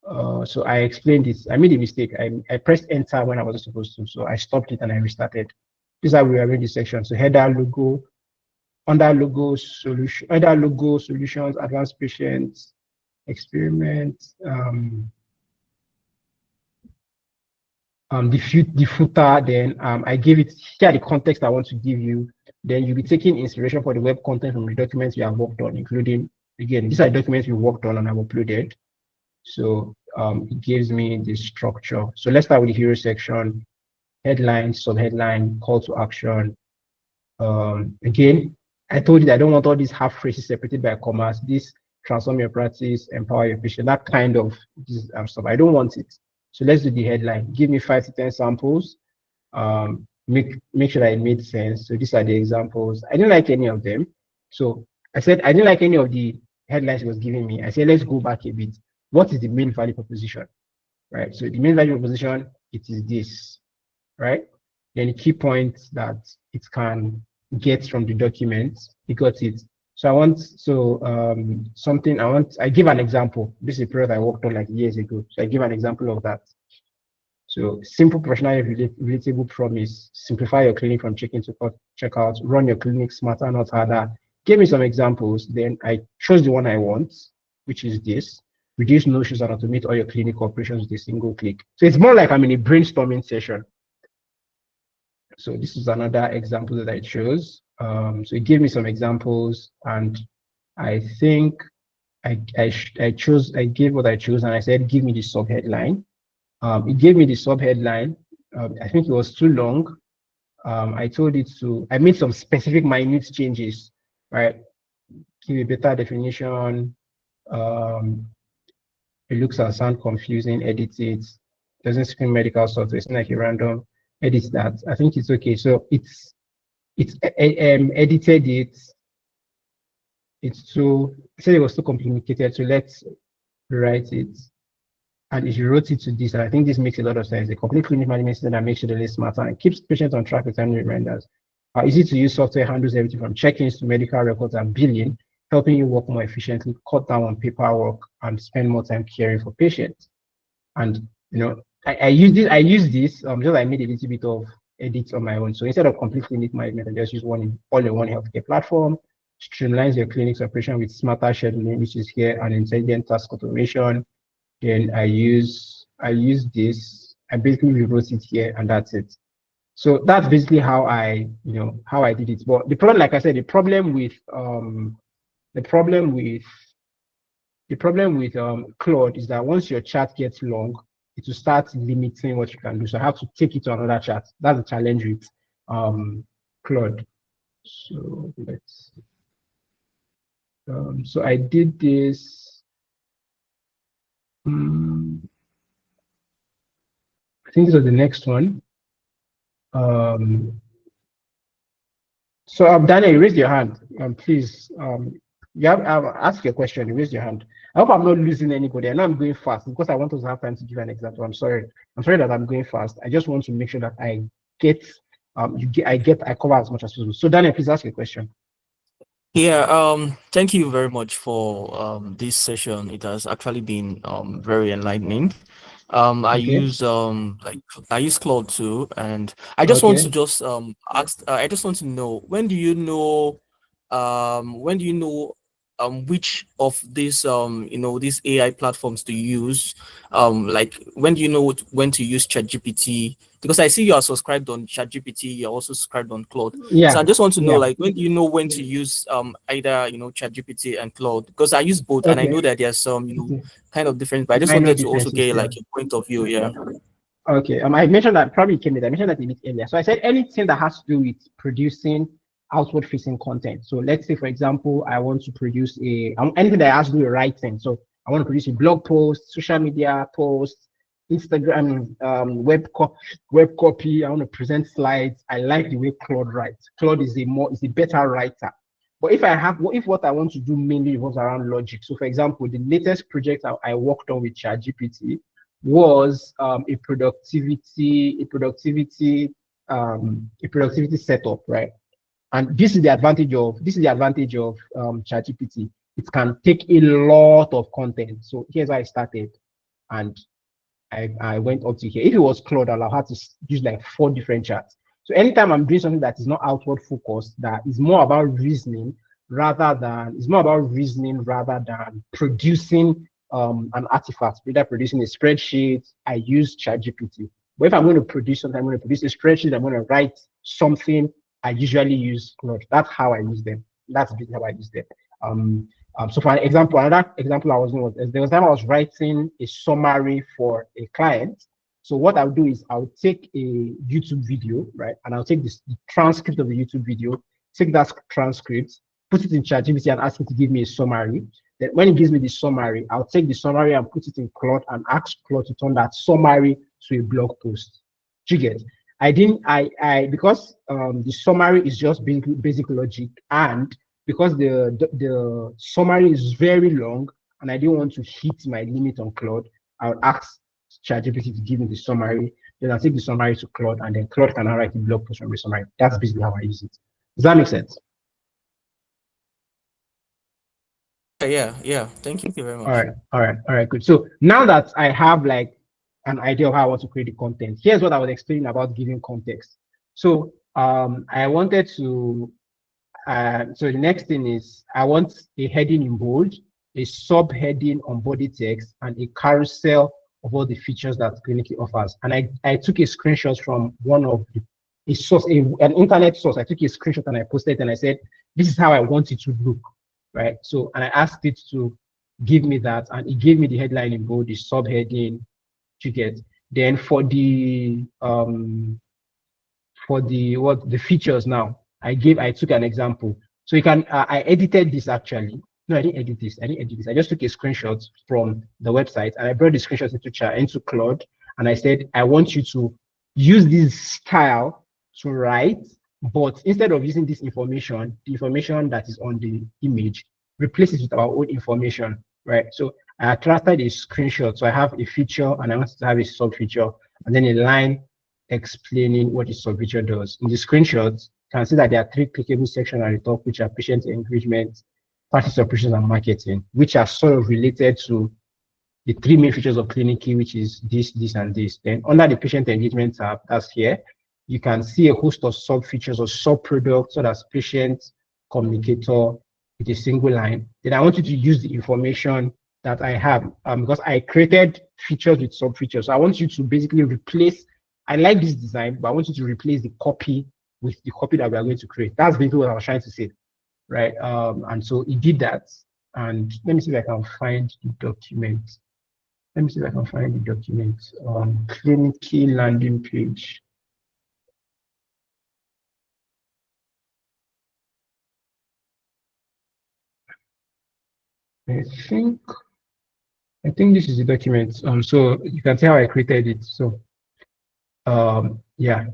So I explained this. I made a mistake. I pressed enter when I wasn't supposed to. So I stopped it and I restarted. This is how we rearrange the section. So header, logo, under logo solutions, advanced patients, experiment, the footer. Then I gave it here the context I want to give you. Then you'll be taking inspiration for the web content from the documents you have worked on, including, again, these are documents we worked on and I've uploaded. So it gives me the structure. So let's start with the hero section: headline, subheadline, call to action. Again, I told you that I don't want all these half phrases separated by commas. This transform your practice, empower your patient, that kind of stuff. I don't want it. So let's do the headline. Give me 5 to 10 samples. Make sure that it made sense. So these are the examples. I didn't like any of them. So I said I didn't like any of the headlines he was giving me. I said, let's go back a bit. What is the main value proposition? Right. So the main value proposition, it is this, right? Then the key points that it can get from the document, he got it. So I give an example. This is a product I worked on like years ago. So I give an example of that. So simple, professional, relatable promise: simplify your clinic from check-in to checkout, run your clinic smarter, not harder. Give me some examples. Then I chose the one I want, which is this: reduce no-shows and automate all your clinic operations with a single click. So it's more like I'm in a brainstorming session. So this is another example that I chose. So it gave me some examples, and I think I gave what I chose, and I said, give me the subheadline. It gave me the subheadline. I think it was too long. I made some specific minute changes, right? Give a better definition. It looks and sound confusing, edit it. Doesn't scream medical software. It's not like a random edit that. I think it's okay. So it's edited it. I said it was too complicated, so let's rewrite it. And if you wrote it to this, and I think this makes a lot of sense: a complete clinic management system that makes sure the list smarter and keeps patients on track with timely reminders. Easy to use software handles everything from check-ins to medical records and billing, helping you work more efficiently, cut down on paperwork, and spend more time caring for patients. And I use this. Just I made a little bit of edits on my own. So instead of complete clinic management, I just use all-in-one healthcare platform. Streamlines your clinic's operation with smarter scheduling, which is here, and intelligent task automation. Then I use this. I basically rewrote it here, and that's it. So that's basically how I did it. But the problem, like I said, the problem with Claude is that once your chat gets long, it will start limiting what you can do. So I have to take it to another chat. That's the challenge with Claude. So let's. So I did this. I think this was the next one. So Daniel, you raised your hand. Please, you have ask your question. You raised your hand. I hope I'm not losing anybody. I know I'm going fast because I want us to have time to give an example. I'm sorry. I'm sorry that I'm going fast. I just want to make sure that I get I cover as much as possible. So Daniel, please ask your question. Yeah, thank you very much for this session. It has actually been very enlightening. I Okay. use I use Claude too, and I just want Okay. to just ask. I just want to know, when do you know which of these these AI platforms to use, like when do you know when to use ChatGPT? Because I see you are subscribed on ChatGPT, you're also subscribed on Claude. So Yeah. I just want to know, Yeah. like, when do you know when to use either ChatGPT and Claude? Because I use both, and I Okay. know that there's some Okay. kind of difference, but I just Minor wanted to also differences. get Yeah. like a point of view. Yeah. Okay. I mentioned that probably came in. I mentioned that a bit earlier. So I said anything that has to do with producing outward facing content. So let's say, for example, I want to produce anything that has to do with writing. So I want to produce a blog post, social media post, Instagram, web copy. I want to present slides. I like the way Claude writes. Claude is a better writer. But if what I want to do mainly revolves around logic. So for example, the latest project I worked on with ChatGPT was a productivity setup, right? And this is the advantage of ChatGPT. It can take a lot of content. So here's how I started, and I went up to here. If it was Claude, I'll have to use like 4 different charts. So anytime I'm doing something that is not outward focused, that is more about reasoning rather than producing an artifact, whether producing a spreadsheet, I use ChatGPT. But if I'm going to produce something, I'm going to produce a spreadsheet, I'm going to write something, I usually use Claude. That's how I use them. That's basically how I use them. So for example, another example I was doing was there was time I was writing a summary for a client. So what I'll do is I'll take a YouTube video, right? And I'll take the transcript of the YouTube video, take that transcript, put it in ChatGPT and ask it to give me a summary. Then when it gives me the summary, I'll take the summary and put it in Claude and ask Claude to turn that summary to a blog post. Do you get? I didn't I because the summary is just basic logic, and because the summary is very long and I didn't want to hit my limit on Claude, I'll ask ChatGPT to give me the summary. Then I'll take the summary to Claude, and then Claude can now write a blog post from the summary. That's basically how I use it. Does that make sense? Yeah. Thank you very All much. right, all right, good. So now that I have like an idea of how I want to create the content, here's what I was explaining about giving context. So I wanted to so the next thing is I want a heading in bold, a subheading on body text, and a carousel of all the features that Cliniky offers. And I took a screenshot from one of a source, an internet source. I took a screenshot and I posted it and I said, this is how I want it to look, right? So, and I asked it to give me that, and it gave me the headline in bold, the subheading, you get. Then for the features now, I took an example. So you can I edited this actually. No, I didn't edit this. I just took a screenshot from the website and I brought the screenshot into Claude, and I said I want you to use this style to write, but instead of using this information, the information that is on the image, replace it with our own information, right? So I attracted a screenshot. So I have a feature and I want to have a sub feature and then a line explaining what the subfeature does. In the screenshot, you can see that there are 3 clickable sections at the top, which are patient engagement, practice operations, and marketing, which are sort of related to the 3 main features of Cliniky, which is this, and this. Then under the patient engagement tab, that's here, you can see a host of sub features or sub products, so that's patient communicator with a single line. Then I want you to use the information that I have because I created features with sub features. So I want you to basically replace. I like this design, but I want you to replace the copy with the copy that we are going to create. That's basically what I was trying to say, right? And so it did that. And let me see if I can find the document. Let me see if I can find the document. Cliniky landing page. I think this is the document. So you can see how I created it. So yeah.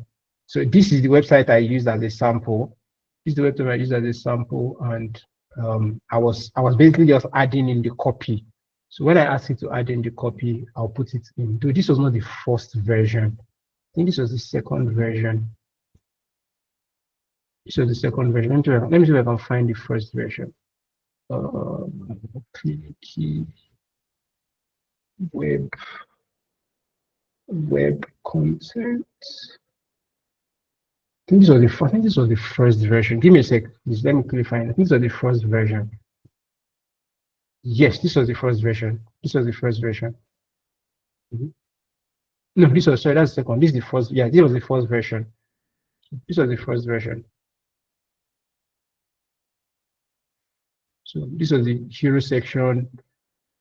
So this is the website I used as a sample. This is the website I used as a sample, and I was basically just adding in the copy. So when I ask it to add in the copy, I'll put it in. Though this was not the first version. I think this was the second version. This was the second version. Let me see if I can find the first version. Cliniky web content. I think this was the first version. Give me a sec. Please let me quickly find. I think this was the first version. Yes, this was the first version. This was the first version. No, this was, sorry, that's the second. This is the first. Yeah, this was the first version. This was the first version. So this was the hero section.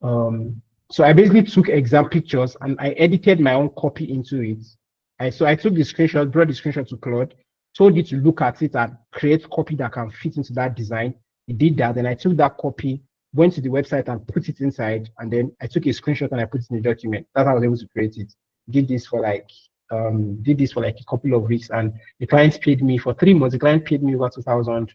So I basically took exam pictures and I edited my own copy into it. So I took the screenshot, brought the screenshot to Claude, told it to look at it and create copy that can fit into that design. It did that. Then I took that copy, went to the website and put it inside. And then I took a screenshot and I put it in the document. That's how I was able to create it. Did this for like a couple of weeks, and the client paid me for 3 months. The client paid me over $2,000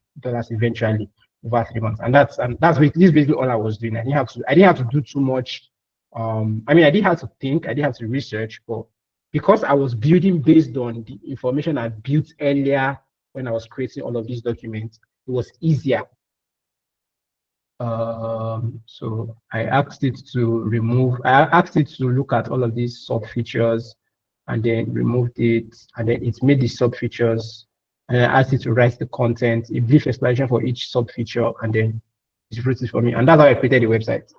eventually over 3 months, and that's basically all I was doing. I didn't have to do too much. I mean, I didn't have to think, I didn't have to research, but because I was building based on the information I built earlier when I was creating all of these documents, it was easier. So I asked it to look at all of these sub features and then removed it, and then it made the sub features, and I asked it to write the content, a brief explanation for each sub feature, and then it wrote it for me, and that's how I created the website.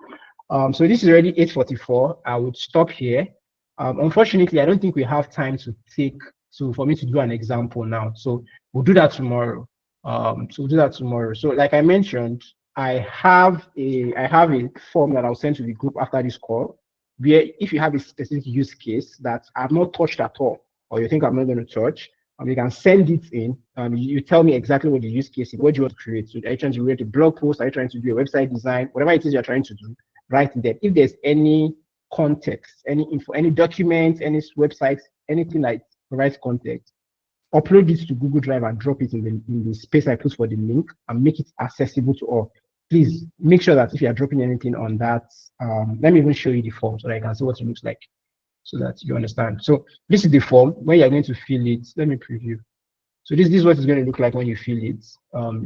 So this is already 8:44. I would stop here. Unfortunately, I don't think we have time for me to do an example now. So we'll do that tomorrow. So like I mentioned, I have a form that I'll send to the group after this call, where if you have a specific use case that I've not touched at all, or you think I'm not going to touch, you can send it in. You tell me exactly what the use case is, what you want to create. So are you trying to create a blog post? Are you trying to do a website design? Whatever it is you're trying to do, write it there. If there's any context, any info, any documents, any websites, anything like provides context, upload it to Google Drive and drop it in the space I put for the link and make it accessible to all. Please make sure that if you are dropping anything on that, let me even show you the form so that I can see what it looks like so that you understand. So this is the form where you're going to fill it. Let me preview. So this is what it's going to look like when you fill it.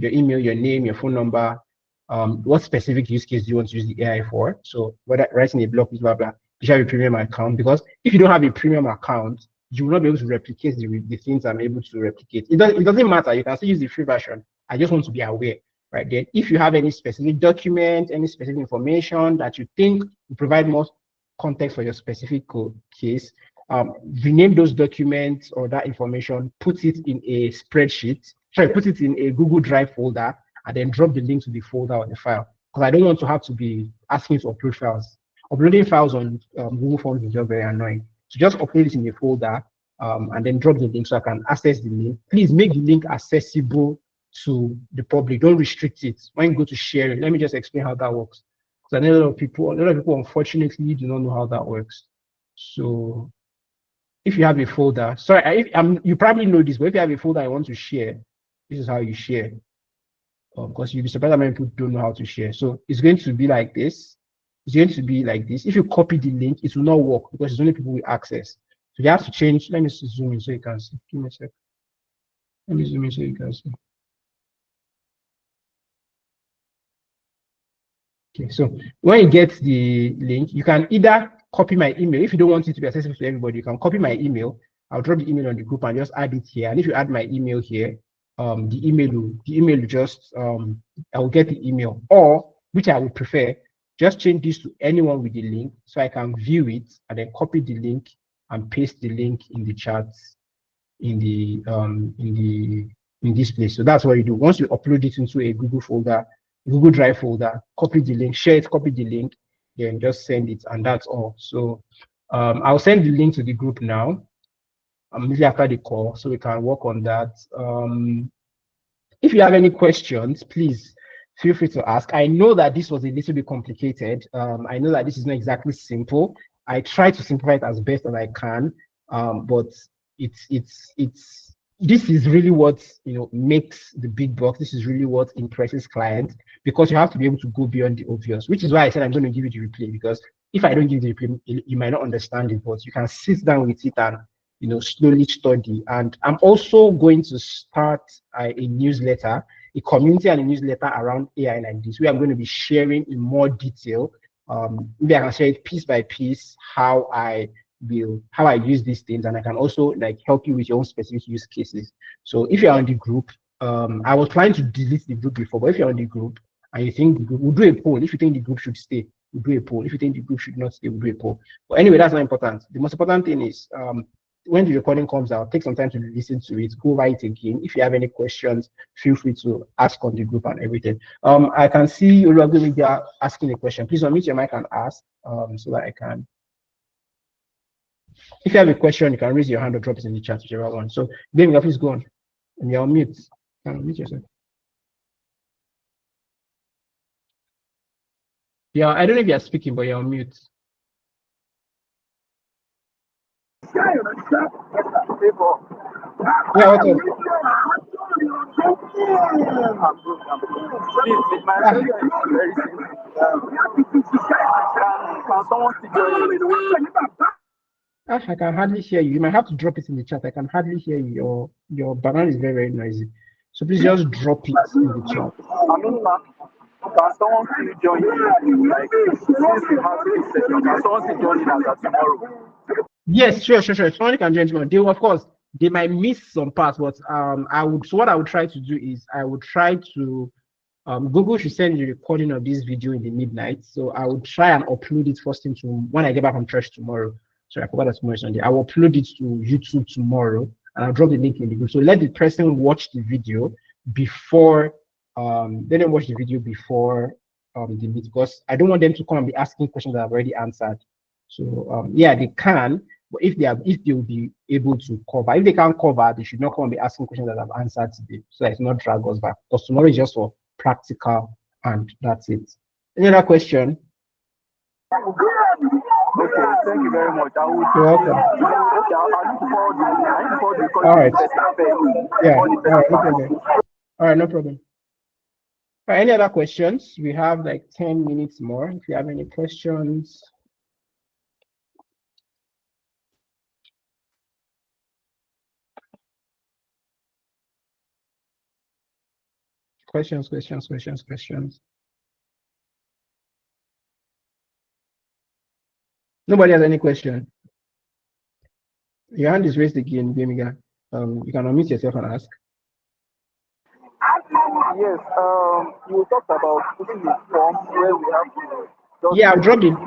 Your email, your name, your phone number, what specific use case do you want to use the AI for? So whether writing a blog, blah, blah, you should have a premium account, because if you don't have a premium account, you will not be able to replicate the things I'm able to replicate. It doesn't matter. You can still use the free version. I just want to be aware, right? Then if you have any specific document, any specific information that you think will provide more context for your specific case, rename those documents or that information, put it in a spreadsheet, put it in a Google Drive folder, and then drop the link to the folder or the file. Because I don't want to have to be asking to upload files. Uploading files on Google Forms is just very annoying. So just upload it in a folder and then drop the link so I can access the link. Please make the link accessible to the public. Don't restrict it. When you go to share it, let me just explain how that works. Because I know a lot of people unfortunately do not know how that works. So if you have a folder, sorry, you probably know this, but if you have a folder I want to share, this is how you share. Because you'll be surprised how many people don't know how to share. So it's going to be like this. It's going to be like this. If you copy the link, it will not work because it's only people with access. So you have to change. Let me zoom in so you can see. Give me a sec. Let me zoom in so you can see. Okay, so when you get the link, you can either copy my email. If you don't want it to be accessible to everybody, you can copy my email. I'll drop the email on the group and just add it here. And if you add my email here, the email will just I will get the email, or which I would prefer, just change this to anyone with the link so I can view it and then copy the link and paste the link in the chats in this place. So that's what you do. Once you upload it into a Google Drive folder, copy the link, share it, copy the link, then just send it, and that's all. So I'll send the link to the group now. Immediately after the call, so we can work on that. If you have any questions, please feel free to ask. I know that this was a little bit complicated. I know that this is not exactly simple. I try to simplify it as best as I can, but it's this is really what makes the big bucks. This is really what impresses clients, because you have to be able to go beyond the obvious, which is why I said I'm going to give you the replay, because if I don't give the replay, you might not understand it, but you can sit down with it and slowly study. And I'm also going to start a newsletter, a community and a newsletter around AI like this, where I'm going to be sharing in more detail. Maybe I can share it piece by piece how I use these things, and I can also like help you with your own specific use cases. So if you're on the group, I was trying to delete the group before, but if you're on the group and you think the group, we'll do a poll. If you think the group should stay, we'll do a poll. If you think the group should not stay, we'll do a poll. But anyway, that's not important. The most important thing is when the recording comes out, take some time to listen to it, go over it again. If you have any questions, feel free to ask on the group and everything. I can see Oluwagbemi asking a question. Please unmute your mic and ask so that I can. If you have a question, you can raise your hand or drop it in the chat, whichever one. So, Gbemi, please go on. And you're on mute. You can unmute yourself. Yeah, I don't know if you're speaking, but you're on mute. Yeah, what's up? I can hardly hear you. You might have to drop it in the chat. I can hardly hear you. Your banana is very, very noisy. So please just drop it in the chat. Can someone still join you? Like, since you have this session, can someone still join you as tomorrow? Yes, sure. Someone can join tomorrow. They will, of course, they might miss some parts, but what I would try to do is I would try to Google should send the recording of this video in the midnight. So I will try and upload it first thing when I get back from church tomorrow. So I forgot that tomorrow is Sunday. I will upload it to YouTube tomorrow, and I'll drop the link in the group. So let the person watch the video before they don't watch the video before the meet, because I don't want them to come and be asking questions that I've already answered. So yeah, they can, but if they will be able to cover. If they can't cover, they should not come and be asking questions that I've answered today, so that it's not drag us back. Because tomorrow is just for practical, and that's it. Any other question? Okay, thank you very much. You're welcome. Okay, I need to forward the All right. Yeah. All right, no problem. All right, any other questions? We have like 10 minutes more. If you have any questions. Questions. Nobody has any question. Your hand is raised again, Bemiga. You can unmute yourself and ask. Yes, you talked about putting the form where we have to. Yeah, I'll drop the link.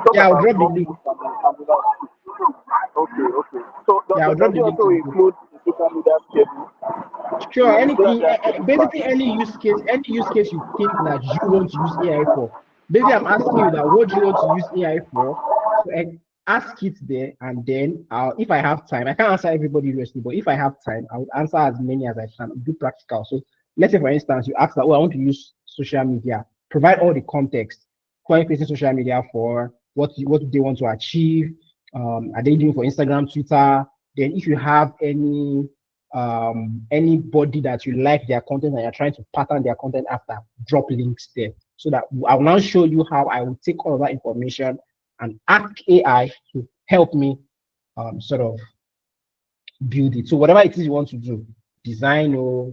Okay. So yeah, I'll drop the link. Also include the social media schedule? Sure, anything, basically any use case you think that you want to use AI for. Basically, I'm asking you that what do you want to use AI for? So ask it there, and then if I have time, I can't answer everybody seriously, but if I have time, I would answer as many as I can. Do practical. So let's say, for instance, you ask that, oh, I want to use social media. Provide all the context. Who are you facing social media for? What do they want to achieve? Are they doing for Instagram, Twitter? Then if you have anybody that you like their content and you're trying to pattern their content after, drop links there, so that I'll now show you how I will take all of that information and ask AI to help me sort of build it. So whatever it is you want to do, design or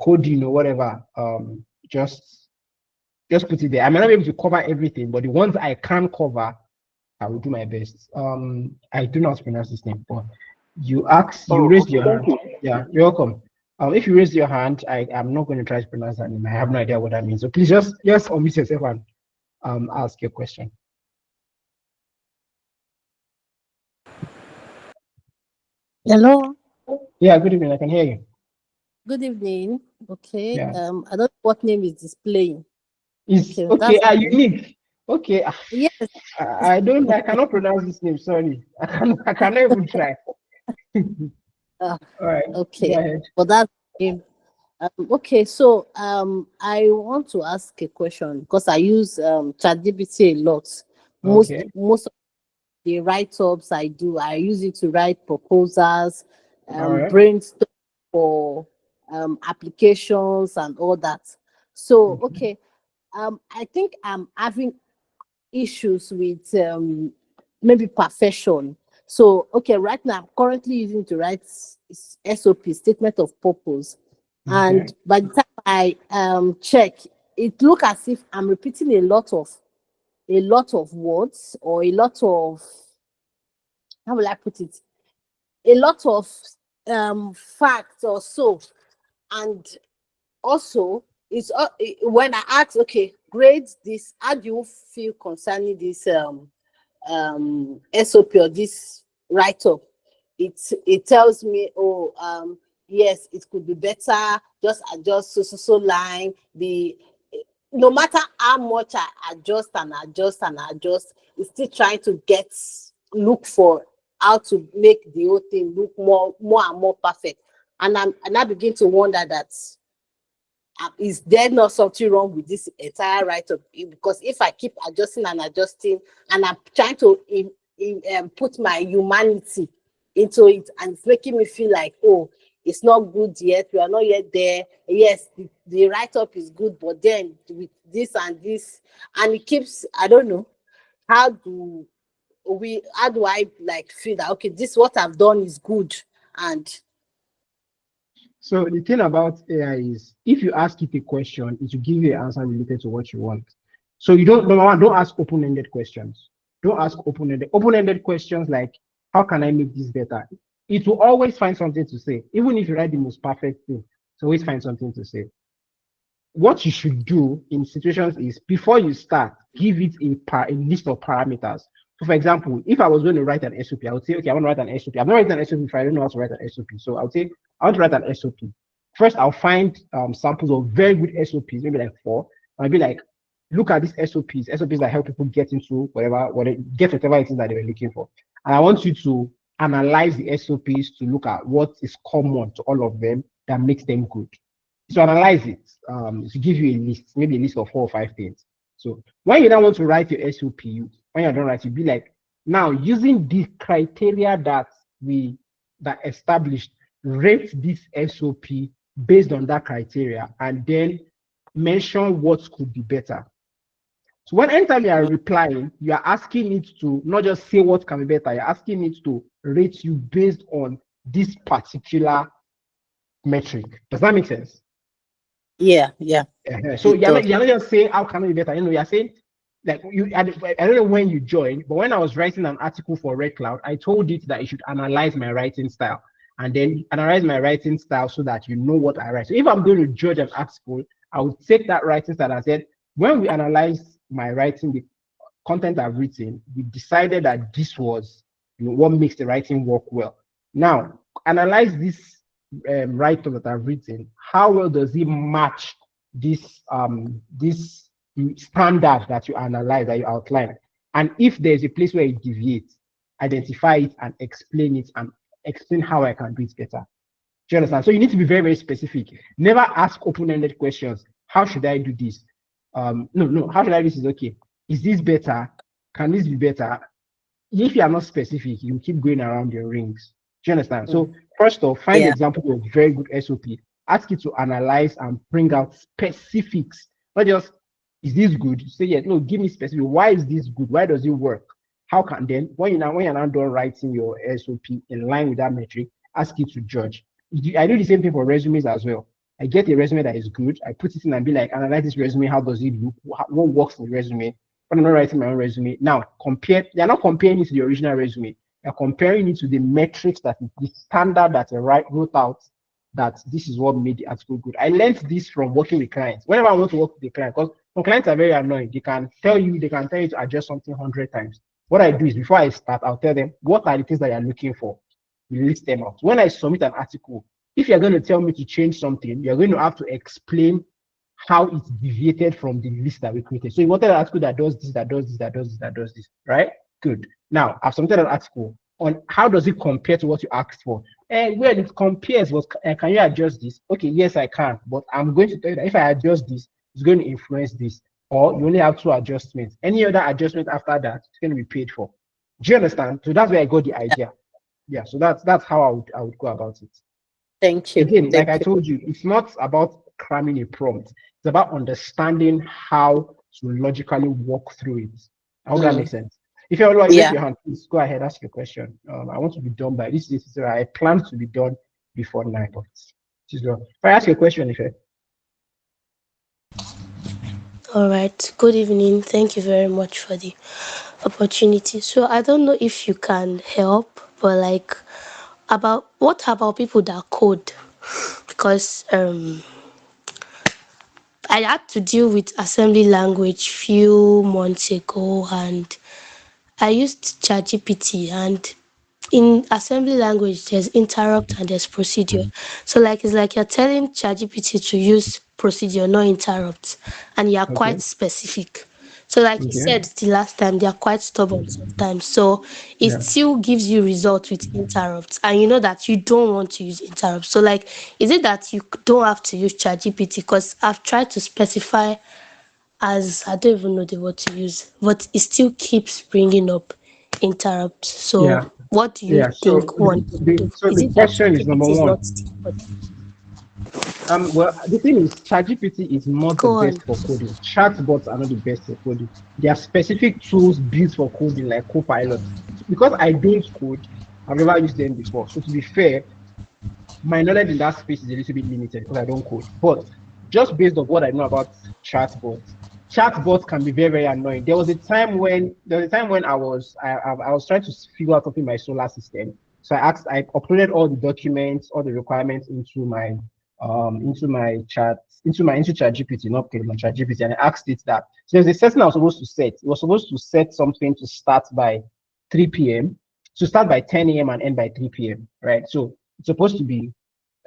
coding or whatever, just put it there. I may not be able to cover everything, but the ones I can cover, I will do my best. I do not pronounce this name, but you raised your hand. Yeah, you're welcome. If you raise your hand, I'm not going to try to pronounce that name. I have no idea what that means. So please just unmute yourself and ask your question. Hello. Yeah, good evening. I can hear you. Good evening. Okay. Yeah. I don't know what name is displaying. Okay. Unique. Okay. Yes. I cannot pronounce this name. Sorry. I cannot even try. All right. Okay. But that's okay. So I want to ask a question because I use ChatGPT a lot. Most of the write-ups I do, I use it to write proposals, brainstorm for applications and all that. So okay, I think I'm having issues with maybe perfection. So okay, right now I'm currently using to write SOP, statement of purpose, and Okay. by the time I check, it look as if I'm repeating a lot of words, or a lot of, how will I put it, a lot of facts or so. And also it's when I ask, okay, grade this, how do you feel concerning this SOP or this write-up? It tells me, oh, yes, it could be better, just adjust so line. The No matter how much I adjust and adjust and adjust, it's still trying to look for how to make the whole thing look more and more perfect. And I begin to wonder that, is there not something wrong with this entire write-up? Because if I keep adjusting and adjusting, and I'm trying to put my humanity into it, and it's making me feel like, oh, it's not good yet, we are not yet there. Yes, the write-up is good, but then with this and this, and it keeps, I don't know, how do I like feel that, okay, this what I've done is good. And So the thing about AI is, if you ask it a question, it will give you an answer related to what you want. So you don't, number one, don't ask open-ended questions. Don't ask open-ended questions like, how can I make this better? It will always find something to say. Even if you write the most perfect thing, it's always find something to say. What you should do in situations is, before you start, give it a list of parameters. So for example, if I was going to write an SOP, I would say, okay, I want to write an SOP. I've not written an SOP if I don't know how to write an SOP. So I would say, I want to write an SOP. First, I'll find samples of very good SOPs, maybe like 4. I'll be like, look at these SOPs that help people get into get whatever it is that they were looking for. And I want you to analyze the SOPs to look at what is common to all of them that makes them good. So analyze it, to give you a list, maybe a list of 4 or 5 things. So when you now want to write your SOP, when you're done writing, be like, now using the criteria that established, rate this SOP based on that criteria, and then mention what could be better. So anytime you are replying, you are asking it to not just say what can be better, you're asking it to rate you based on this particular metric. Does that make sense? yeah, So it does. you're not just saying how can it be better. You're saying, like, I don't know when you joined, but when I was writing an article for Red Cloud, I told it that it should analyze my writing style, and then analyze my writing style so that you know what I write. So if I'm going to judge an article, I would take that writing style and said, when we analyze my writing, the content I've written, we decided that this was, what makes the writing work well. Now, analyze this write-up that I've written. How well does it match this standard that you analyze, that you outline? And if there's a place where it deviates, identify it and explain it, and explain how I can do it better. Do you understand? So you need to be very, very specific. Never ask open-ended questions. How should I do this? No. How should I do this? Is okay. Is this better? Can this be better? If you are not specific, you keep going around your rings. Do you understand? So first off, find Yeah. examples of very good SOP. Ask it to analyze and bring out specifics. Not just, is this good? You say, yeah, no, give me specific. Why is this good? Why does it work? How can then, when you're now done writing your SOP in line with that metric, ask it to judge. I do the same thing for resumes as well. I get a resume that is good. I put it in and be like, analyze this resume. How does it look? What works in the resume? When I'm not writing my own resume, now you're not comparing it to the original resume. You're comparing it to the metrics, the standard that I wrote out, that this is what made the article good. I learned this from working with clients. Whenever I want to work with a client, because some clients are very annoying. They can tell you to adjust something 100 times. What I do is, before I start, I'll tell them, what are the things that you're looking for? We list them out. When I submit an article, if you're going to tell me to change something, you're going to have to explain how it's deviated from the list that we created. So you wanted an article that does this, that does this, that does this, that does this, right? Good. Now, I've submitted an article on how does it compare to what you asked for. And where it compares was, can you adjust this? Okay, yes, I can. But I'm going to tell you that if I adjust this, it's going to influence this. Or you only have 2 adjustments. Any other adjustment after that, it's going to be paid for. Do you understand? So that's where I got the idea. Yeah, so that's how I would go about it. Thank you. Again, like Thank I you. told you, it's not about cramming a prompt. It's about understanding how to logically walk through it. I hope that makes sense. If you're like, raise Yeah. your hand, please go ahead, ask your question. I want to be done by this. I plan to be done before 9, but if I ask your question, if All right. Good evening. Thank you very much for the opportunity. So I don't know if you can help, but like what about people that code? Because I had to deal with assembly language few months ago, and I used ChatGPT, and in assembly language there's interrupt and there's procedure. So like it's like you're telling ChatGPT to use procedure, not interrupt, and you're okay, quite specific. So like you okay, said the last time, they are quite stubborn sometimes. So it yeah, still gives you results with interrupts, and you know that you don't want to use interrupts. So like, is it that you don't have to use ChatGPT? Because I've tried to specify as I don't even know the word to use, but it still keeps bringing up interrupts. So, yeah, what do you yeah. So think one can do? so Is the it that question is number ChatGPT is one. not still? But Well, the thing is, ChatGPT is not the go on. best for coding. Chatbots are not the best for coding. There are specific tools built for coding, like Copilot. Because I don't code, I've never used them before. So to be fair, my knowledge in that space is a little bit limited because I don't code. But just based on what I know about chatbots, chatbots can be very, very annoying. There was a time when I was trying to figure out something in my solar system. So I uploaded all the documents, all the requirements into chat GPT, not okay, my chat GPT, and I asked it that. So there's a setting I was supposed to set. It was supposed to set something to start by 3 p.m. to start by 10 a.m. and end by 3 p.m. Right. So it's supposed to be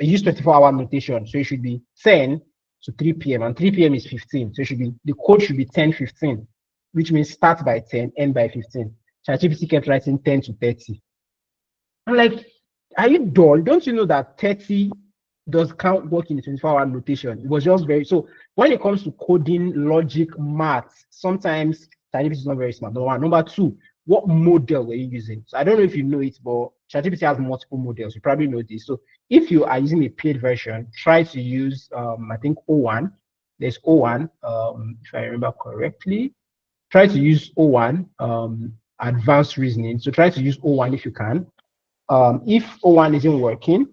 I use 24-hour notation, so it should be 10 to 3 p.m. and 3 p.m. is 15. So the code should be 10:15, which means start by 10, end by 15. ChatGPT kept writing 10 to 30. I'm like, are you dull? Don't you know that 30 does count work in the 24-hour notation? It was just very so when it comes to coding, logic, maths, sometimes ChatGPT is not very smart. Number one. Number two, what model were you using? So I don't know if you know it, but ChatGPT has multiple models. You probably know this. So if you are using a paid version, try to use I think O1. There's O1, if I remember correctly. Try to use O1, advanced reasoning. So try to use O1 if you can. If O1 isn't working,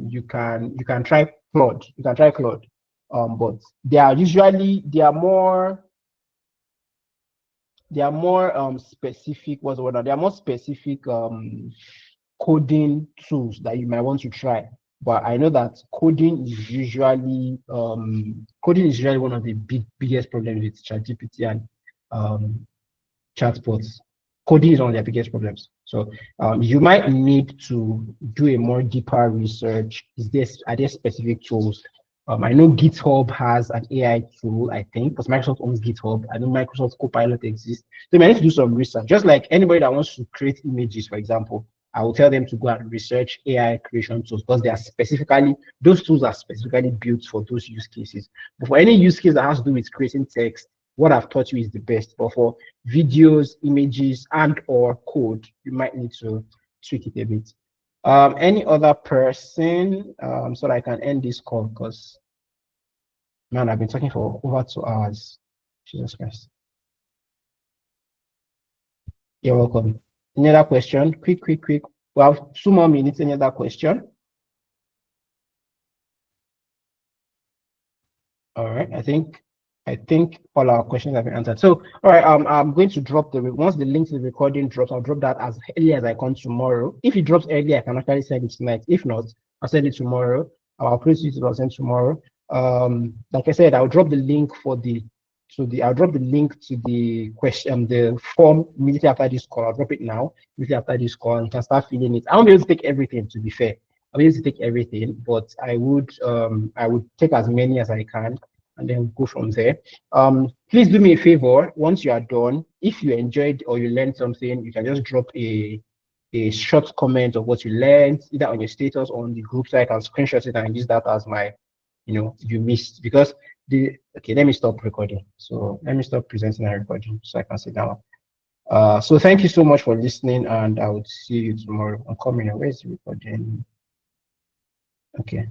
you can try Claude. You can try Claude. But they are more specific. What's the word? They are more specific coding tools that you might want to try. But I know that coding is usually one of the biggest problems with ChatGPT and um, chatbots. Coding is one of their biggest problems. So you might need to do a more deeper research. Are there specific tools? I know GitHub has an AI tool, I think, because Microsoft owns GitHub. I know Microsoft Copilot exists. So you might need to do some research. Just like anybody that wants to create images, for example, I will tell them to go and research AI creation tools because those tools are specifically built for those use cases. But for any use case that has to do with creating text, what I've taught you is the best. But for videos, images, and or code, you might need to tweak it a bit. Any other person, so that I can end this call because man, I've been talking for over 2 hours. Jesus Christ. You're welcome. Any other question? Quick. We have 2 more minutes. Any other question? All right. I think all our questions have been answered. So, all right. I'm going to drop once the link to the recording drops, I'll drop that as early as I can tomorrow. If it drops early, I can actually send it tonight. If not, I'll send it tomorrow. I'll upload it to send tomorrow. Like I said, I'll drop the link I'll drop the link to the question, the form immediately after this call. I'll drop it now, immediately after this call, and you can start filling it. I won't be able to take everything, to be fair. I'll be able to take everything, but I would take as many as I can and then go from there. Please do me a favor. Once you are done, if you enjoyed or you learned something, you can just drop a short comment of what you learned, either on your status or on the group, so I can screenshot it and use that as my, you missed. Because okay, let me stop recording. So let me stop presenting and recording so I can sit down. So thank you so much for listening, and I would see you tomorrow. I'm coming. Where's the recording? Okay.